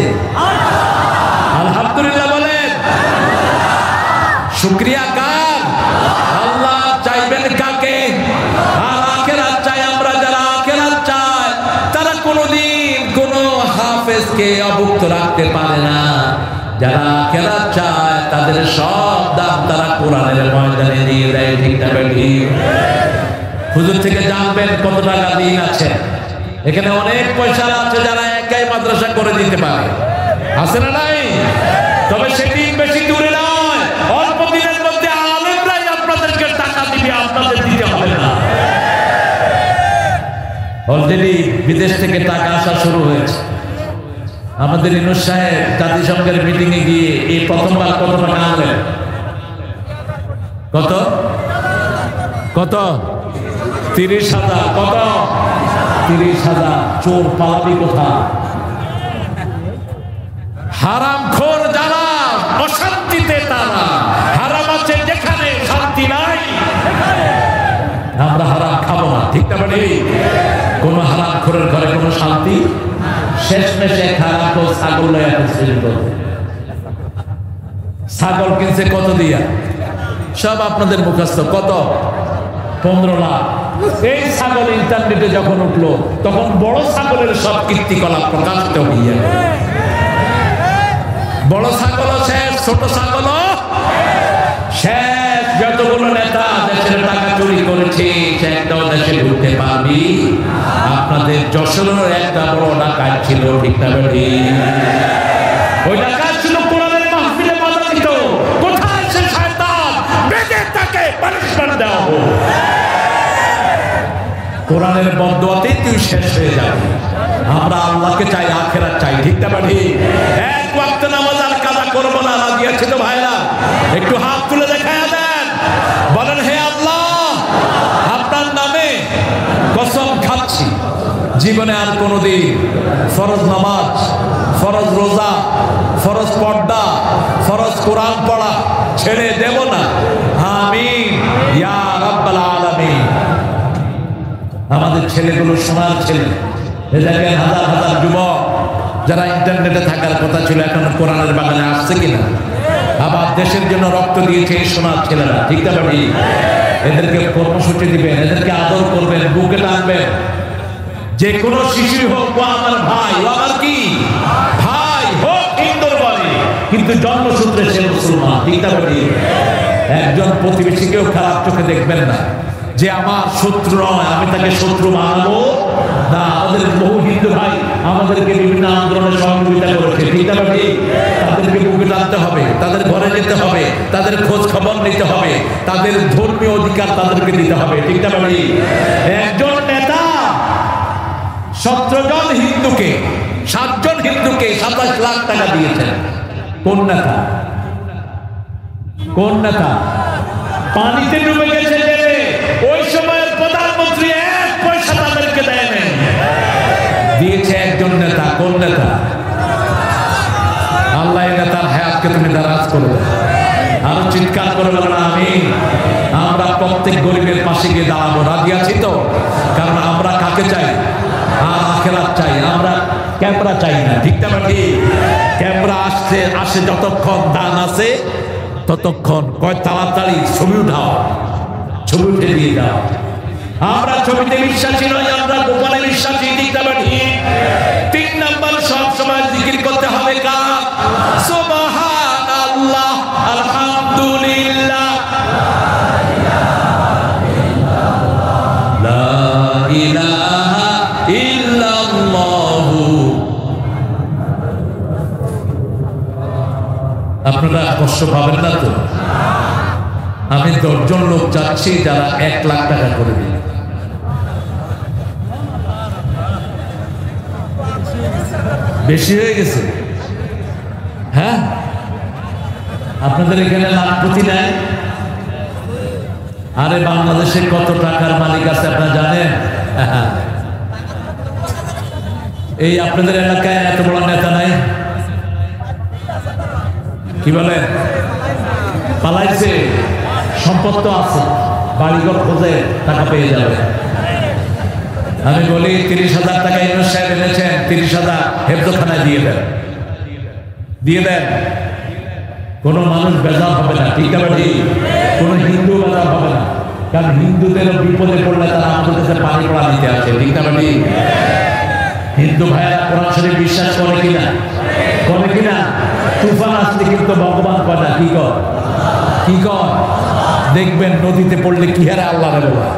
আলহামদুলিল্লাহ বলেন। শুকরিয়া কার? আল্লাহ চাইবেন কাকে? আর আখিরাত চাই আমরা। যারা আখিরাত চায় তারা কোনোদিন কোনো হাফেজকে অভুক্ত রাখতে পারে না। যারা আখিরাত চায় তাদের সব দাম তারা কোরআনের ময়দানে দিয়ে দেয়। ঠিক না ঠিক? হুজুর থেকে জানবেন কত টাকা দিন আছে। এখানে অনেক পয়সা আছে যারা একাই মাদ্রাসা করে দিতে পারে। আছে না নাই? তবে সেদিন বেশি দূরে নয়, অল্প দিনের মধ্যে আলেমরাই আপনাদেরকে টাকা দিবে, আপনাদের দিতে হবে না। অলরেডি বিদেশ থেকে টাকা আসা শুরু হয়েছে। আমাদের ইনুস সাহেব জাতিসংঘের মিটিং এ গিয়ে এই প্রথমবার কত টাকা আনলেন? কত কত? 30,000। কত? 30,000। চোর পালাবি কোথা? হারামখোর যারা, অশান্তিতে তারা। হারাম আছে যেখানে, শান্তি নাই। আমরা হারাম খাবো না। ঠিক না বলি? কোন হারামখোরের ঘরে কোনো শান্তি। শেষমেশে খারাপ ছাগল লয়া করছে। ছাগল কিনছে কত দিয়া? সব আপনাদের মুখস্থ। কত? 15 লাখ। এই ছাগল ইন্টারনেটে যখন উঠলো তখন বড় ছাগলের সব কীর্তিকলাপ প্রকাশিত হইয়া গেল। বড় ছাগল শেষ, ছোট ছাগল শেষ। যতগুলো নেতা দেশের টাকা চুরি করেছে সে একটাও দেশে ঢুকতে পারবি। আপনাদের যশোরের একটা বড় ডাকাত ছিল। ঠিক না বেটি? ওই ডাকাত ছিল কোরআনের মাহফিলে বাধা দিত। কোথায় সে শয়তান? বেঁধে তাকে পানিশমেন্ট দেওয়া হোক। কোরআনের বদদুয়াতে তুই শেষ হয়ে যাবি। আমরা আল্লাহকে চাই, আখিরাত চাই। ঠিক না বেটি? এক ওয়াক্ত নামাজ আর কাজা করবো না। রাজি আছে তো ভাইরা? একটু হাত তুলে দেখায় দেন। বলেন হে আল্লাহ, আপনার নামে কসম খাচ্ছি জীবনে আর কোনোদিন ফরজ নামাজ, ফরজ রোজা, ফরজ পর্দা, ফরজ কোরআন পড়া ছেড়ে দেব না। আমিন ইয়া রাব্বাল আলামিন। আমাদের ছেলেগুলো সোনার ছেলে। এ জায়গায় হাজার হাজার যুবক যারা ইন্টারনেটে থাকার কথা ছিল এখন কোরআনের বাগানে আসছে কিনা? আবার দেশের জন্য রক্ত দিয়েছে এই সোনার ছেলেরা, ঠিক না ভাই? এদেরকে কর্মসূচি দিবেন, এদেরকে আদর করবেন, বুকে টানবেন। যে কোনো শিশু হোক, ও আমার ভাই, ও আমার কি ভাই, হোক হিন্দুর বলে, কিন্তু জন্মসূত্রে সে মুসলমান, ঠিক না ভাই? একজন প্রতিবেশীকেও খারাপ চোখে দেখবেন না, যে আমার শত্রু নয়, আমি তাকে শত্রু মানবো না। আমাদের বহু হিন্দু ভাই আমাদেরকে বিভিন্ন আন্দোলনে সহযোগিতা করেছে, ঠিক না ভাই? তাদেরকে বুকে টানতে হবে, তাদের ঘরে যেতে হবে, তাদের খোঁজ খবর নিতে হবে, তাদের ধর্মীয় অধিকার তাদেরকে দিতে হবে, ঠিক না ভাই? একজন নেতা 17 জন হিন্দুকে, 7 জন হিন্দুকে 27 লাখ টাকা দিয়েছেন। কোন নেতা? কোন নেতা? পানিতে ডুবে গেছে জেলে, ওই সময়ের প্রধানমন্ত্রী 1 পয়সা তাদেরকে দেয় নাই, দিয়েছে একজন নেতা। কোন নেতা? আল্লাহ নেতার হায়াতকে তুমি দারাজ করে দাও। আরো চিৎকার করে বলবেন আমিন। আমরা প্রত্যেক গরিবের পাশে গিয়ে দাঁড়াবো, রাজি আছি তো? কারণ আমরা কাকে চাই? আখিরাত চাই, আমরা ক্যামেরা চাই না, ঠিক না ভাই? ক্যামেরা আসে যতক্ষণ দান আছে ততক্ষণ কয় তাড়াতাড়ি ছবি উঠাও, ছবি উঠে দিয়ে দাও। আমরা ছবিতে বিশ্বাসী নয়, আমরা গোপনে বিশ্বাসী, ঠিক না ভাই? 3 নাম্বার সব সময় জিকির করতে হবে কার? সুবহানাল্লাহ, আলহামদুলিল্লাহ, লা ইলাহা ইল্লাল্লাহ। আপনারা কষ্ট পাবেন না তো? আমি 10 জন লোক যাচ্ছি যারা 1 লাখ টাকা করে দিন। বেশি হয়ে গেছে? হ্যাঁ, আপনাদের এখানে লাখপতি নাই? আরে বাংলাদেশে কত টাকার মালিক আছে আপনারা জানেন? এই আপনাদের এলাকায় এত বড় নেতা নাই? কি বলে? পালাইছে, সম্পদ তো আছে, বাড়িঘর খোঁজে টাকা পেয়ে যাবে। আমি বলি 30,000 টাকা ইউনুস সাহেব এনেছেন, 30,000 হেফজখানায় দিয়ে দেন, দিয়ে দেন। কোন মানুষ বেজার হবে না, ঠিক আছে? কোন হিন্দু বেজার হবে না, কারণ হিন্দুদের বিপদে পড়লে তারা আমাদের কাছে পানি পড়া দিতে আছে, ঠিক আছে? হিন্দু ভাইয়েরা কোরআন শরীফ বিশ্বাস করে কিনা? করে কিনা? তুফান আসলে কিন্তু ভগবান কয় না, কি কর, কি কর? দেখবেন নদীতে পড়লে কি হারে আল্লাহরে বলা।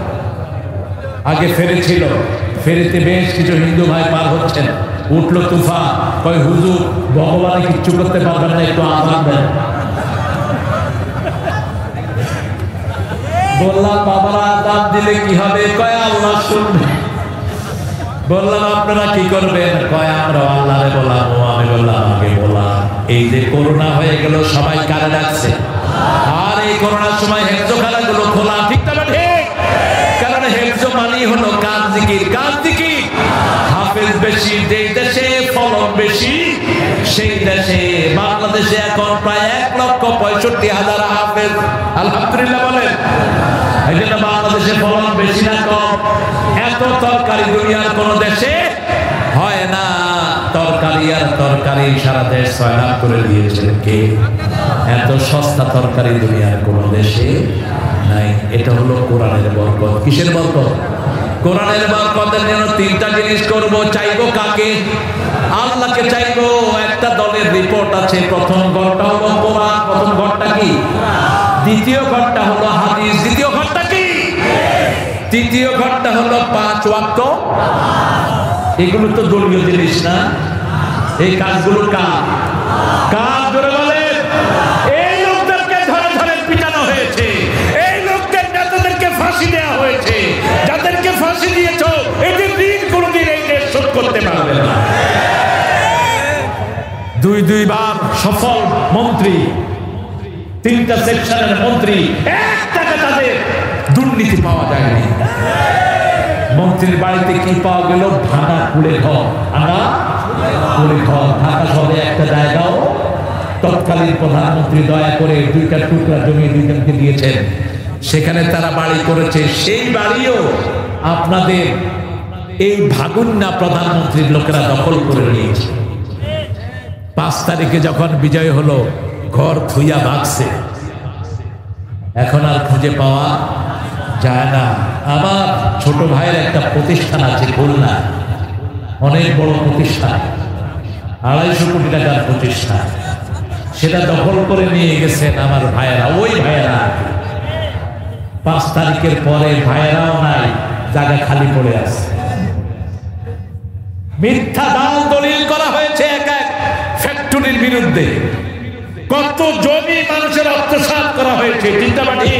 আগে ফেরি ছিল, ফেরিতে বেশ কিছু হিন্দু ভাই পার হচ্ছেন, উঠলো তুফান, কয় হুজুর ভগবানে কিচ্ছু করতে পারবেন না, একটু আজান দেন। বললাম বাবারা আজান দিলে কি হবে? কয় আল্লাহ শুনবে। বললাম আপনারা কি করবেন? কয় আমরা আল্লাহরে বলাবো। আমি বললাম আগে বলা, এই যে করোনা হয়ে গেল সবাই কারে ডাকছে, আর এই করোনার সময় হেফজখানা গুলো খোলা, ঠিক না ঠিক? কারণ হেফজ মানি হলো কার জিকির, কার জিকির? হাফেজ বেশি যেই দেশে, ফলন বেশি সেই দেশে। বাংলাদেশে এখন প্রায় 1,65,000 হাফেজ, আলহামদুলিল্লাহ বলেন। এই জন্য বাংলাদেশে ফলন বেশি না কম? এত তরকারি দুনিয়ার কোন দেশে হয় না। তরকারি আর তরকারি সারা দেশ 6 লাখ করে দিয়েছেন কে? এত সস্তা তরকারি দুনিয়ার কোন দেশে নাই। এটা হলো কোরআনের বরকত। কিসের বরকত? কোরআনের বরকতের জন্য 3টা জিনিস করব। চাইবো কাকে? আল্লাহকে চাইবো। একটা দলের রিপোর্ট আছে, প্রথম ঘরটা হলো কোরআন, প্রথম ঘরটা কি? দ্বিতীয় ঘরটা হলো হাদিস, দ্বিতীয় ঘরটা কি? তৃতীয় ঘরটা হলো 5 ওয়াক্ত। এগুলো তো দলীয় জিনিস না, এই কাজগুলো কার? কার? ধরে বলেন। এই লোকদেরকে ধরে ধরে পিটানো হয়েছে, এই লোকদের নেতাদেরকে ফাঁসি দেওয়া হয়েছে। যাদেরকে ফাঁসি দিয়েছ এদের ঋণ কোনোদিন এই দেশ শোধ করতে পারবে না। 2 বার সফল মন্ত্রী, 3টা সেকশনের মন্ত্রী, 1 টাকা তাদের দুর্নীতি পাওয়া যায়নি। মন্ত্রীর বাড়িতে কি পাওয়া গেল? ভাঙা কুড়ে ঘর, ভাঙা কুড়ে ঘর। ঢাকা শহরে একটা জায়গাও তৎকালীন প্রধানমন্ত্রী দয়া করে 2টা টুকরা জমি 2জনকে দিয়েছেন, সেখানে তারা বাড়ি করেছে। সেই বাড়িও আপনাদের এই ভাগুন্না প্রধানমন্ত্রীর লোকেরা দখল করে নিয়েছে। 5 তারিখে যখন বিজয় হলো, ঘর থুইয়া ভাগছে, এখন আর খুঁজে পাওয়া যায় না। আমার ছোট ভাইয়ের একটা প্রতিষ্ঠান আছে খুলনা, অনেক বড় প্রতিষ্ঠান, 250 কোটি টাকার প্রতিষ্ঠান। সেটা দখল করে নিয়ে গেছেন আমার ভাইয়েরা, ওই ভাইয়েরা। 5 তারিখের পরে ভাইয়েরাও নাই, জায়গা খালি পড়ে আছে। মিথ্যা দাল দলিল করা হয়েছে এক এক ফ্যাক্টরির বিরুদ্ধে। কত জমি মানুষের আত্মসাৎ করা হয়েছে, চিন্তা পাঠি।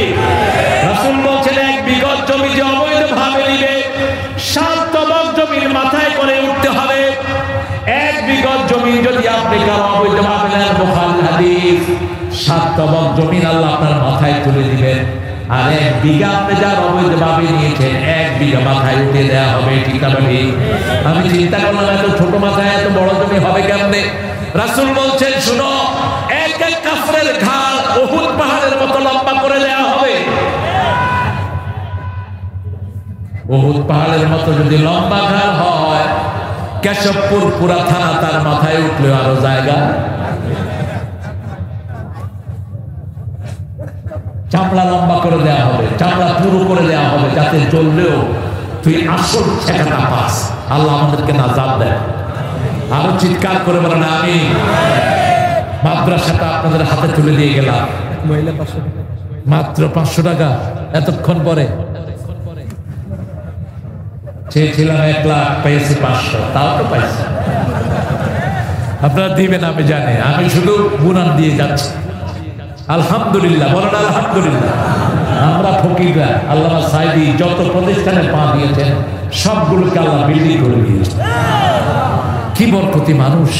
রাসূল বলছেন 1 বিঘত জমি যে অবৈধভাবে নিবে 7 তবক জমির মাথায় করে উঠতে হবে। 1 বিঘত জমি যদি আপনি কারো অবৈধভাবে নেন, বুখারীর হাদিস, 7 তবক জমি আল্লাহ আপনার মাথায় তুলে দিবেন। আর 1 বিঘা আপনি যার অবৈধভাবে নিয়েছেন, 1 বিঘা মাথায় উঠে দেওয়া হবে, ঠিক না ভাই? আমি চিন্তা করলাম এত ছোট মাথায় এত বড় জমি হবে কেমনে? রাসূল বলছেন শুনো, এক এক কাফরের ঘাড় উহুদ পাহাড়ের মতো লম্বা করে দেওয়া হবে। উহুদ পাহাড়ের মতো যদি লম্বা ঘাড় হয়, কেশবপুর পুরা থানা তার মাথায় উঠলে আরো জায়গা। চামড়া লম্বা করে দেওয়া হবে, চামড়া পুরো করে দেওয়া হবে, যাতে চললেও তুই আসল ঠেকাটা পাস। আল্লাহ আমাদেরকে নাজাত দেয়। আরো চিৎকার করে বলেন আমি। মাদ্রাসাটা আপনাদের হাতে তুলে দিয়ে গেলাম, মাত্র 500 টাকা। এতক্ষণ পরে চেয়েছিলাম 1 লাখ, পেয়েছি 500, তাও তো পাইছি। আপনারা দিবেন আমি জানি, আমি শুধু গুনান দিয়ে যাচ্ছি। আলহামদুলিল্লাহ বলেন আলহামদুলিল্লাহ। আমরা ফকিররা আল্লামা সাইদি যত প্রতিষ্ঠানে পা দিয়েছেন সবগুলোকে আল্লাহ বিল্ডিং করে দিয়েছেন। কি বরকতি মানুষ।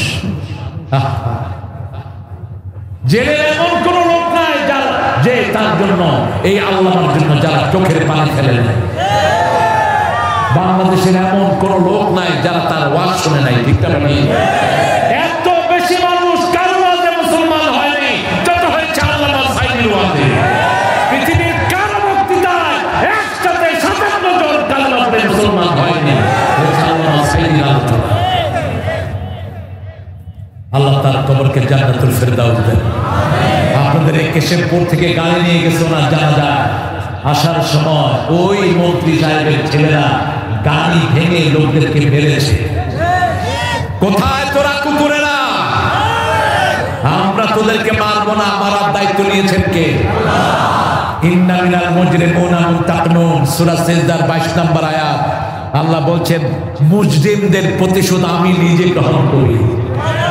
জেলের এমন কোন লোক নাই যার যে তার জন্য এই আল্লাহর জন্য যারা চোখের পানি ফেলে নেয়। বাংলাদেশের এমন কোন লোক নাই যারা তার ওয়াজ শুনে নাই, ঠিক না? এত বেশি মানুষ কারো ওয়াজে মুসলমান হয়নি যত হয়েছে আল্লামা সাইদির ওয়াজে। পৃথিবীর কারো বক্তৃতায় একসাথে 57 জন কালেমা পড়ে মুসলমান হয়নি, আল্লামা সাইদির আলোচনা। আল্লাহ তার কবরকে জান্নাতুল ফেরদাউস দেন। আপনাদের এই কেশবপুর থেকে গাড়ি নিয়ে গেছে ওনার জানাজা। আসার সময় ওই মন্ত্রী সাহেবের ছেলেরা গাড়ি ভেঙে লোকদেরকে মেরেছে। কোথায় তোরা কুকুরেরা? আমরা তোদেরকে মারবো না, মারার দায়িত্ব নিয়েছেন কে? ইন্না মিনাল মুজরিমিনা মুনতাকিমুন, সূরা সিজদার 22 নম্বর আয়াত। আল্লাহ বলছেন মুজরিমদের প্রতিশোধ আমি নিজে গ্রহণ করি।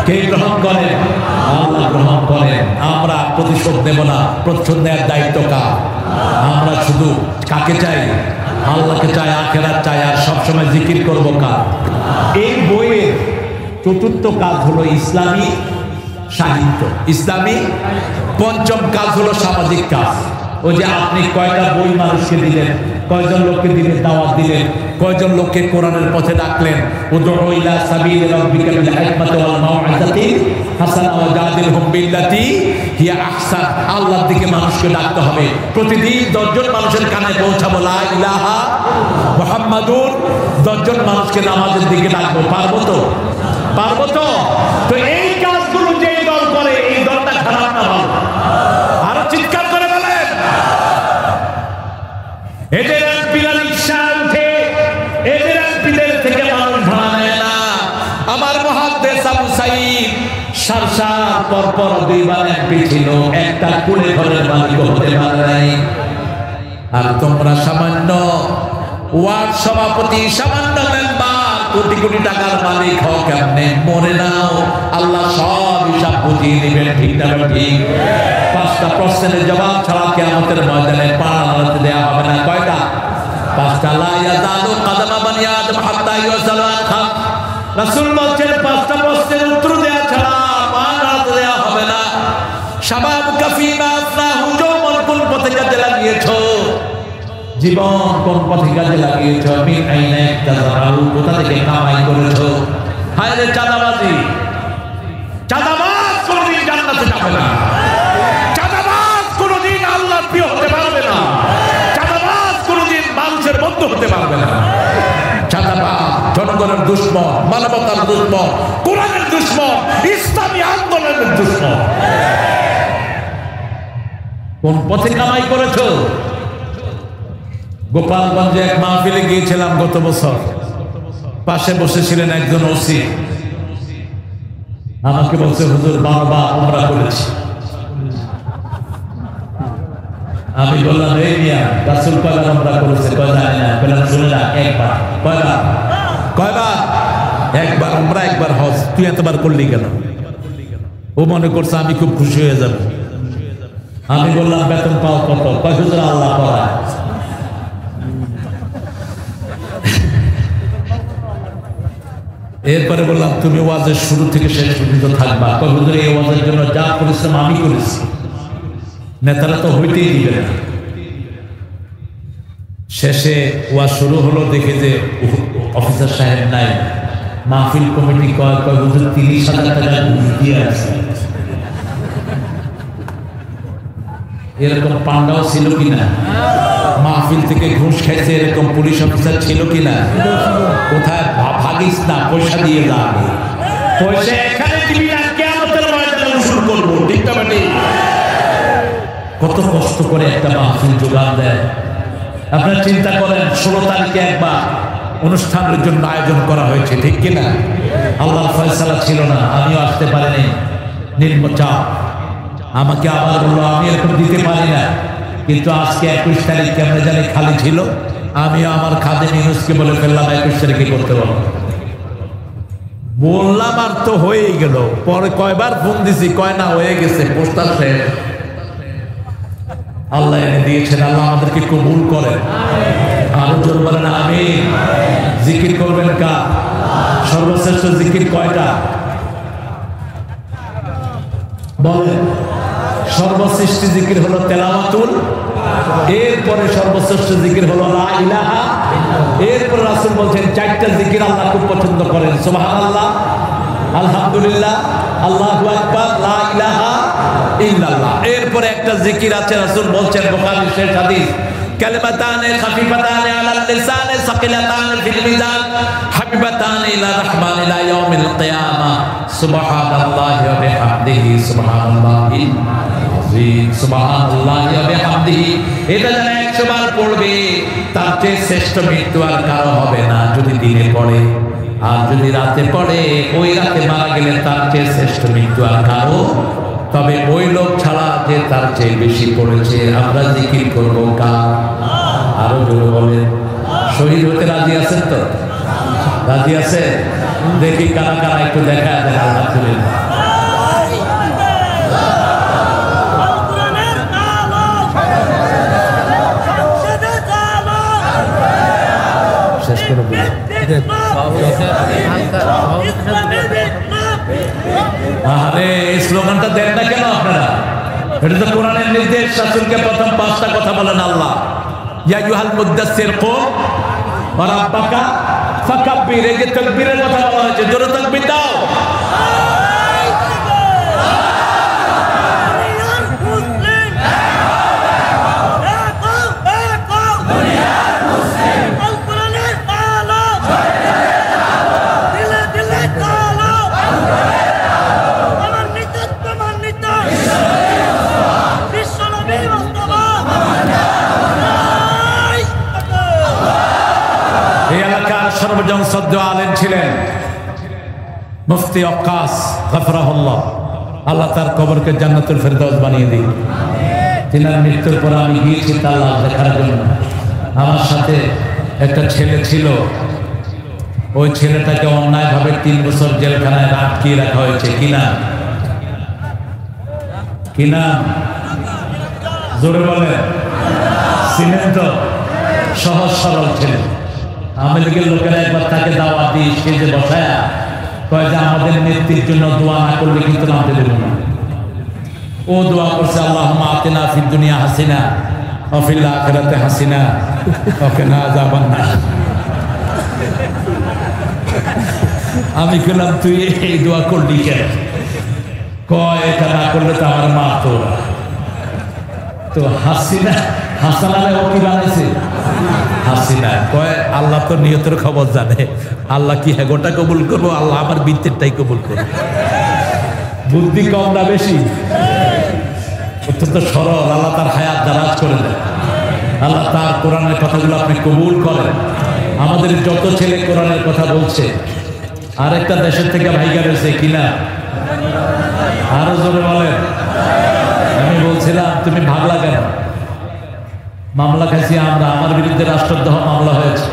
কে গ্রহণ করেন? আল্লাহ গ্রহণ করেন। আমরা প্রতিশোধ নেব না, প্রতিশোধ নেওয়ার দায়িত্ব কার? আমরা শুধু কাকে চাই? আল্লাহকে চাই, আখিরাত চাই, আর সবসময় জিকির করবো কার? এই বইয়ের 4র্থ কাজ হলো ইসলামী সাহিত্য, ইসলামী। 5ম কাজ হলো সামাজিক কাজ। ওই যে আপনি কয়টা বই মানুষকে দিলেন, কয়জন লোককে দিলেন, দাওয়াত দিলেন, কয়জন লোককে কোরআনের পথে ডাকলেন। উদউ ইলা সাবিলি রাব্বিকা বিল হিকমাতি ওয়াল মাউইযাতি হাসানা ওয়া জাদিলহুম বিল্লাতি হিয়া আহসান। আল্লাহর দিকে মানুষকে ডাকতে হবে। প্রতিদিন 10 জন মানুষের কানে পৌঁছাবো লা ইলাহা মুহাম্মাদুর। 10 জন মানুষকে নামাজের দিকে ডাকবো। পারবো তো? পারবো তো? তো এই কাজগুলো যে দল করে, এই দলটা খারাপ না ভালো? আরো চিৎকার করে বলেন। এদের পিলার রিক্সা উঠে, এদের পিলের থেকে মানুষ ভাড়া নেয় না। আমার মুহাদ্দিস আবু সাঈদ সারসার পরপর 2 বার এমপি ছিল, একটা কুলে ঘরের মালিক হতে পারে নাই। আর তোমরা সামান্য ওয়ার্ড সভাপতি, সামান্য মেম্বার, কোটি কোটি টাকার মালিক হও কেমনে? মরে নাও, আল্লাহ সব হিসাব বুঝিয়ে নেবেন, ঠিক না? ঠিক। 5টা প্রশ্নের জবাব ছাড়া কিয়ামতের ময়দানে পা নাড়াতে দেয়া হবে না। কয়টা? 5টা। লা ইয়াযালু কাদামা বানি আদম হাত্তা ইউসালু আন খাম। রাসূল বলেন 5টা প্রশ্নের উত্তর দেয়া ছাড়া পা নাড়াতে দেয়া হবে না। শাবাবুকা ফীমা আফনাহু, যৌবন কোন পথে কাজে লাগিয়েছো? জীবন কোন পথে কাজে লাগিয়েছো? মিন আইনা ইকতাযারু, কোথা থেকে কামাই করেছো? হায় রে চাঁদাবাজি! চাঁদাবাজ কোনদিন জান্নাতে যাবে না। চাঁদাবাজ কোনদিন আল্লাহর প্রিয় হতে পারবে না। চাঁদাবাজ কোনদিন মানুষের বন্ধু হতে পারবে না। চাঁদাবাজ জনগণের দুশমন, মানবতার দুশমন, কোরআনের দুশমন, ইসলামী আন্দোলনের দুশমন। কোন পথে কামাই করেছো? গোপালগঞ্জে এক মাহফিলে গিয়েছিলাম গত বছর, পাশে বসেছিলেন একজন ওসি, আমাকে বলছে হুজুর 12 বার উমরা করেছি। আমি বললাম এই মিয়া রাসূল কয়বার উমরা করেছে? কয় জানি না। বললাম শুনে না, একবার। কয়বার? একবার উমরা, একবার হজ। তুই এতবার করলি কেন? ও মনে করছে আমি খুব খুশি হয়ে যাব। আমি বললাম বেতন পাও কত? কয় হুজুর আল্লাহ করায়। এরপরে বললাম তুমি ওয়াজের শুরু থেকে শেষ পর্যন্ত থাকবা। কয় হুজুর এই ওয়াজের জন্য যা পরিশ্রম আমি করেছি, নেতারা তো হইতেই দিবে না। শেষে ওয়াজ শুরু হলো, দেখে যে অফিসার সাহেব নাই। মাহফিল কমিটি কয় হুজুর 30,000 টাকা ঘুষ দিয়ে আছে। এরকম পান্ডাও ছিল কিনা? মাহফিল থেকে ঘুষ খাইছে এরকম পুলিশ অফিসার ছিল কিনা? কোথায় ভাগিস না, পয়সা দিয়ে যাবে। পয়সা এখানে দিবি না, কিয়ামতের ময়দানে উসুল করব। ঠিক না বেটি? কত কষ্ট করে একটা মাহফিল জোগাড় দেয়। আপনারা চিন্তা করেন 16 তারিখে একবার অনুষ্ঠানের জন্য আয়োজন করা হয়েছে, ঠিক কিনা? আল্লাহর ফয়সালা ছিল না, আমিও আসতে পারিনি, নির্মচাপ। আমাকে আবার বললো আমি এরকম দিতে পারি না, কিন্তু আজকে 21 তারিখ কেমন জানি খালি ছিল। আমিও আমার খাদেম ইউনুসকে বলে ফেললাম 21 তারিখে করতে বললাম, আর তো হয়েই গেল। পরে কয়বার ফোন দিছি, কয় না হয়ে গেছে, পোস্টার শেষ। আল্লাহ এনে দিয়েছেন, আল্লাহ আমাদেরকে কবুল করেন। আরো জোর বলেন আমিন। জিকির করবেন কার? সর্বশ্রেষ্ঠ জিকির কয়টা বলেন? সর্বশ্রেষ্ঠ জিকির হলো তেলাওয়াতুল, এরপরে সর্বশ্রেষ্ঠ জিকির হলো লা ইলাহা, এরপর রাসূল বলছেন 4টা জিকির আল্লাহ খুব পছন্দ করেন। সুবহানাল্লাহ, আলহামদুলিল্লাহ, আল্লাহু আকবার, লা ইলাহা ইল্লাল্লাহ। এরপরে একটা জিকির আছে, রাসূল বলছেন বুখারীর শেষ হাদিস, কালিমাতানে খাফিফাতানে আলাল লিসানে সাকিলাতানে ফিল মিজান হাবিবাতানে ইলা রাহমান ইলা ইয়াউমিল কিয়ামাহ সুবহানাল্লাহি ওয়া বিহামদিহি সুবহানাল্লাহিল আযীম সুবহানাল্লাহি ওয়া বিহামদিহি। এটা যারা 100 বার পড়বে তার চেয়ে শ্রেষ্ঠ মৃত্যু আর কারো হবে না, যদি দিনে পড়ে। আর যদি রাতে পড়ে, ওই রাতে মারা গেলে তার চেয়ে শ্রেষ্ঠ মৃত্যু আর কারো। তবে ওই লোক ছাড়া যে তার চেয়ে বেশি পড়েছে। আমরা জিকির করবো কার? আরো জোরে বলেন। শহীদ হতে রাজি আছেন তো? রাজি আছে? দেখি কারা কারা একটু দেখা দেন। আলহামদুলিল্লাহ। শেষ করে বলি। আরে এই স্লোগানটা দেন না কেন আপনারা? এটা তো কোরআনের নির্দেশ। রাসূলকে প্রথম 5টা কথা বলেন আল্লাহ, ইয়া আইয়ুহাল মুদ্দাসসির কুম ওয়া রাব্বাকা ফাকাব্বির। এই যে তাকবীরের কথা বলা হয়েছে, জোরে তাকবীর দাও। সর্বজন সদ্য আলেম ছিলেন মুফতি ওয়াক্কাস গফরাহুল্লাহ। আল্লাহ তার কবরকে জান্নাতুল ফেরদাউস বানিয়ে দিন। তিনার মৃত্যুর পর আমি গিয়েছি তার লাশ দেখার জন্য। আমার সাথে একটা ছেলে ছিল, ওই ছেলেটাকে অন্যায়ভাবে 3 বছর জেলখানায় আটকিয়ে রাখা হয়েছে। কিনা কিনা জোরে বলে। সিমেন্ট সহজ সরল ছেলে। আওয়ামী লীগের লোকেরা একবার তাকে দাওয়াত দিয়ে স্টেজে বসায় কয় যে আমাদের নেত্রীর জন্য দোয়া না করলে কিন্তু নামতে দেব না। ও দোয়া করছে, আল্লাহুম্মা আতিনা ফিদ দুনিয়া হাসিনা ওয়া ফিল আখিরাতি হাসিনা ওয়া কিনা আযাবান্নার। আমি বললাম তুই এই দোয়া করলি কেন? কয় এটা না করলে তো আমার মা তো হাসিনা হাসানালে ও কি বানাইছে? হাসিনা। কয় আল্লাহ তো নিয়তের খবর জানে। আল্লাহ কি হেগোটা কবুল করবো? আল্লাহ আমার বৃত্তেরটাই কবুল করবো। বুদ্ধি কম না বেশি? অত্যন্ত সরল, আল্লাহ তার হায়াত দারাজ করে দেন, আল্লাহ তার কোরআনের কথাগুলো আপনি কবুল করেন। আমাদের যত ছেলে কোরআনের কথা বলছে, আরেকটা দেশের থেকে ভাইগা রয়েছে কিনা, আরো জোরে বলেন। আমি বলছিলাম তুমি ভাগলা কেন? মামলা খাইছি আমরা, আমার বিরুদ্ধে রাষ্ট্রদ্রোহ মামলা হয়েছে,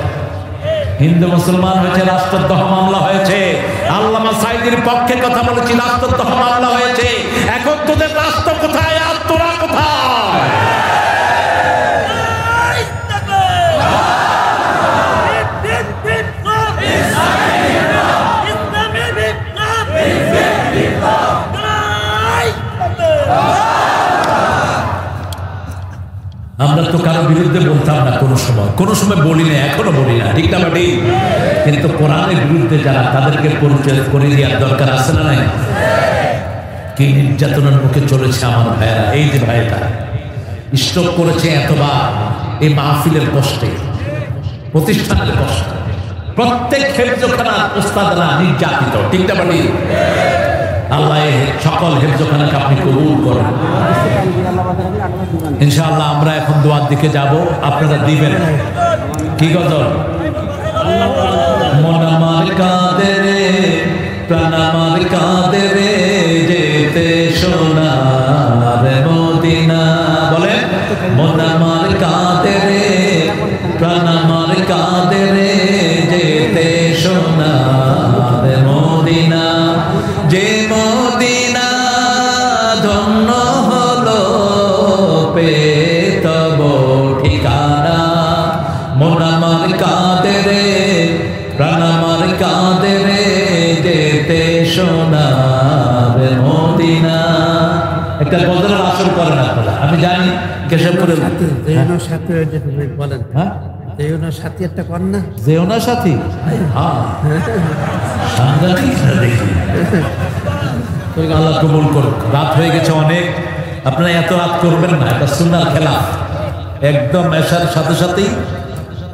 হিন্দু মুসলমান হয়েছে, রাষ্ট্রদ্রোহ মামলা হয়েছে, আল্লামা সাঈদীর পক্ষে কথা বলেছি, রাষ্ট্রদ্রোহ মামলা হয়েছে। এখন তোদের রাষ্ট্র কোথায় আর তোরা কোথায়? আমরা তো কারো বিরুদ্ধে বলতাম না কোনো সময় বলি না, এখনো বলি না, ঠিক না বাটি? কিন্তু কোরআনের বিরুদ্ধে যারা, তাদেরকে পরিচয় করে দেওয়ার দরকার আছে না নাই? কি নির্যাতনের মুখে চলেছে আমার ভাইয়েরা। এই যে ভাইটা স্ট্রোক করেছে এতবার, এই মাহফিলের কষ্টে, প্রতিষ্ঠানের কষ্ট, প্রত্যেক হেফজখানার ওস্তাদরা নির্যাতিত, ঠিক না বাটি? আল্লাহ সকল হেফজখানাকে আপনি কবুল করেন ইনশাআল্লাহ। আমরা এখন দোয়ার দিকে যাব, আপনারা দিবেন। কি গজল? মন আমার কাঁদে রে, প্রাণ আমার কাঁদে রে, যেতে সোনার মদিনা। বলেন, মন আমার কাঁদে রে, প্রাণ আমার কাঁদে রে, যেতে সোনার মদিনা। যে মদিনা ধন্য হলো পেতব ঠিকানা। মন আমার কাঁদে রে, প্রাণ আমার কাঁদে রে, যেতে সোনার মদিনা। একটা গজলের আসর করেন আপনারা, আমি জানি কেশবপুরের সাথে বলেন। হ্যাঁ, যেওনার সাথী একটা কর না, যেওনার সাথী। হ্যাঁ, সাংঘাতিক দেখি। আল্লাহ কবুল করুক। রাত হয়ে গেছে অনেক, আপনারা এত রাত করবেন না, এটা সুন্নার খেলা। একদম এশার সাথে সাথেই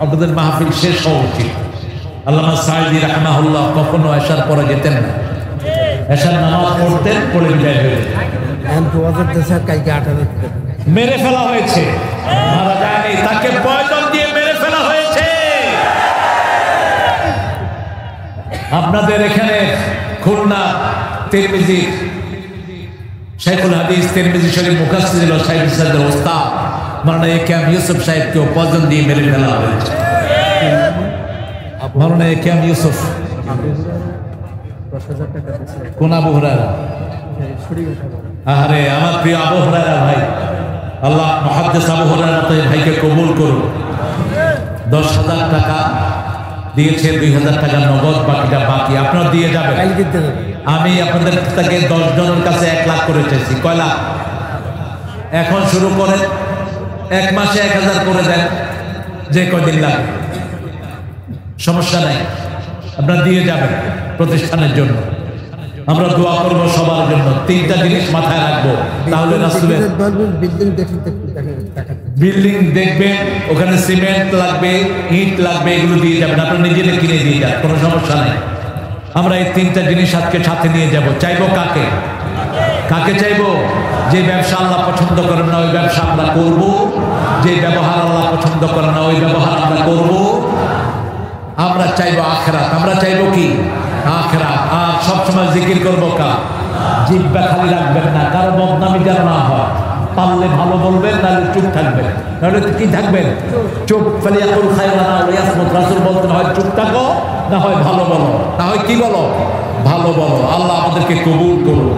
আপনাদের মাহফিল শেষ হওয়া উচিত। আল্লামা সাঈদী রাহমাহুল্লাহ কখনো এশার পরে যেতেন না, এশার নামাজ পড়তেন, পড়ে বিদায় হয়ে মেরে ফেলা হয়েছে, মারা যায়নি, তাকে পয়জন দিয়ে মেরে ফেলা হয়েছে। আপনাদের এখানে খুলনা তিরমিজি শাইখুল হাদিস তিরমিজি শরীফ মুফাসসির সাহেব সাহেবের ওস্তাদ মাওলানা একেএম ইউসুফ সাহেবকে পয়জন দিয়ে মেরে ফেলা হয়েছে। মাওলানা একেএম ইউসুফ কোন আবু হুরায়রা? আরে আমার প্রিয় আবু হুরায়রা ভাই, আল্লাহ মুহাদ্দিস আবু হুরায়রা ভাইকে কবুল করুন। 10,000 টাকা দিয়েছে, 2,000 টাকা নগদ, বাকিটা বাকি আপনারা দিয়ে যাবেন। আমি আপনাদের থেকে 10 জনের কাছে 1 লাখ করে চেয়েছি। কয় লাখ? এখন শুরু করেন, 1 মাসে 1000 করে দেন, যে কয়দিন লাগে সমস্যা নাই, আপনারা দিয়ে যাবেন প্রতিষ্ঠানের জন্য। আমরা দোয়া করবো সবার জন্য। 3টা জিনিস মাথায় রাখবো, তাহলে রাসূলের বিল্ডিং দেখবেন, ওখানে সিমেন্ট লাগবে, ইট লাগবে, এগুলো দিয়ে যাবেন, আপনারা নিজেরা কিনে দিয়ে যান, কোনো সমস্যা নেই। আমরা এই 3টা জিনিস আজকে সাথে নিয়ে যাব। চাইবো কাকে? কাকে চাইবো? যে ব্যবসা আল্লাহ পছন্দ করেন না ওই ব্যবসা আমরা করব, যে ব্যবহার আল্লাহ পছন্দ করেন না ওই ব্যবহার আমরা করব। আমরা চাইবো আখিরাত। আমরা চাইবো কি? আখিরাত। আর সবসময় জিকির করবো কা? জিহ্বা খালি রাখবেন না, কারো বদনামি যেন না হয়। পারলে ভালো বলবেন, নাহলে চুপ থাকবেন। নাহলে কি থাকবেন? চুপ। ফালিয়াকুল খায়রান আও লিয়াসমুত। রাসূল বলতেন, হয় চুপ থাকো, না হয় ভালো বলো, না হয় কি বলো? ভালো বলো। আল্লাহ আমাদেরকে কবুল করুন।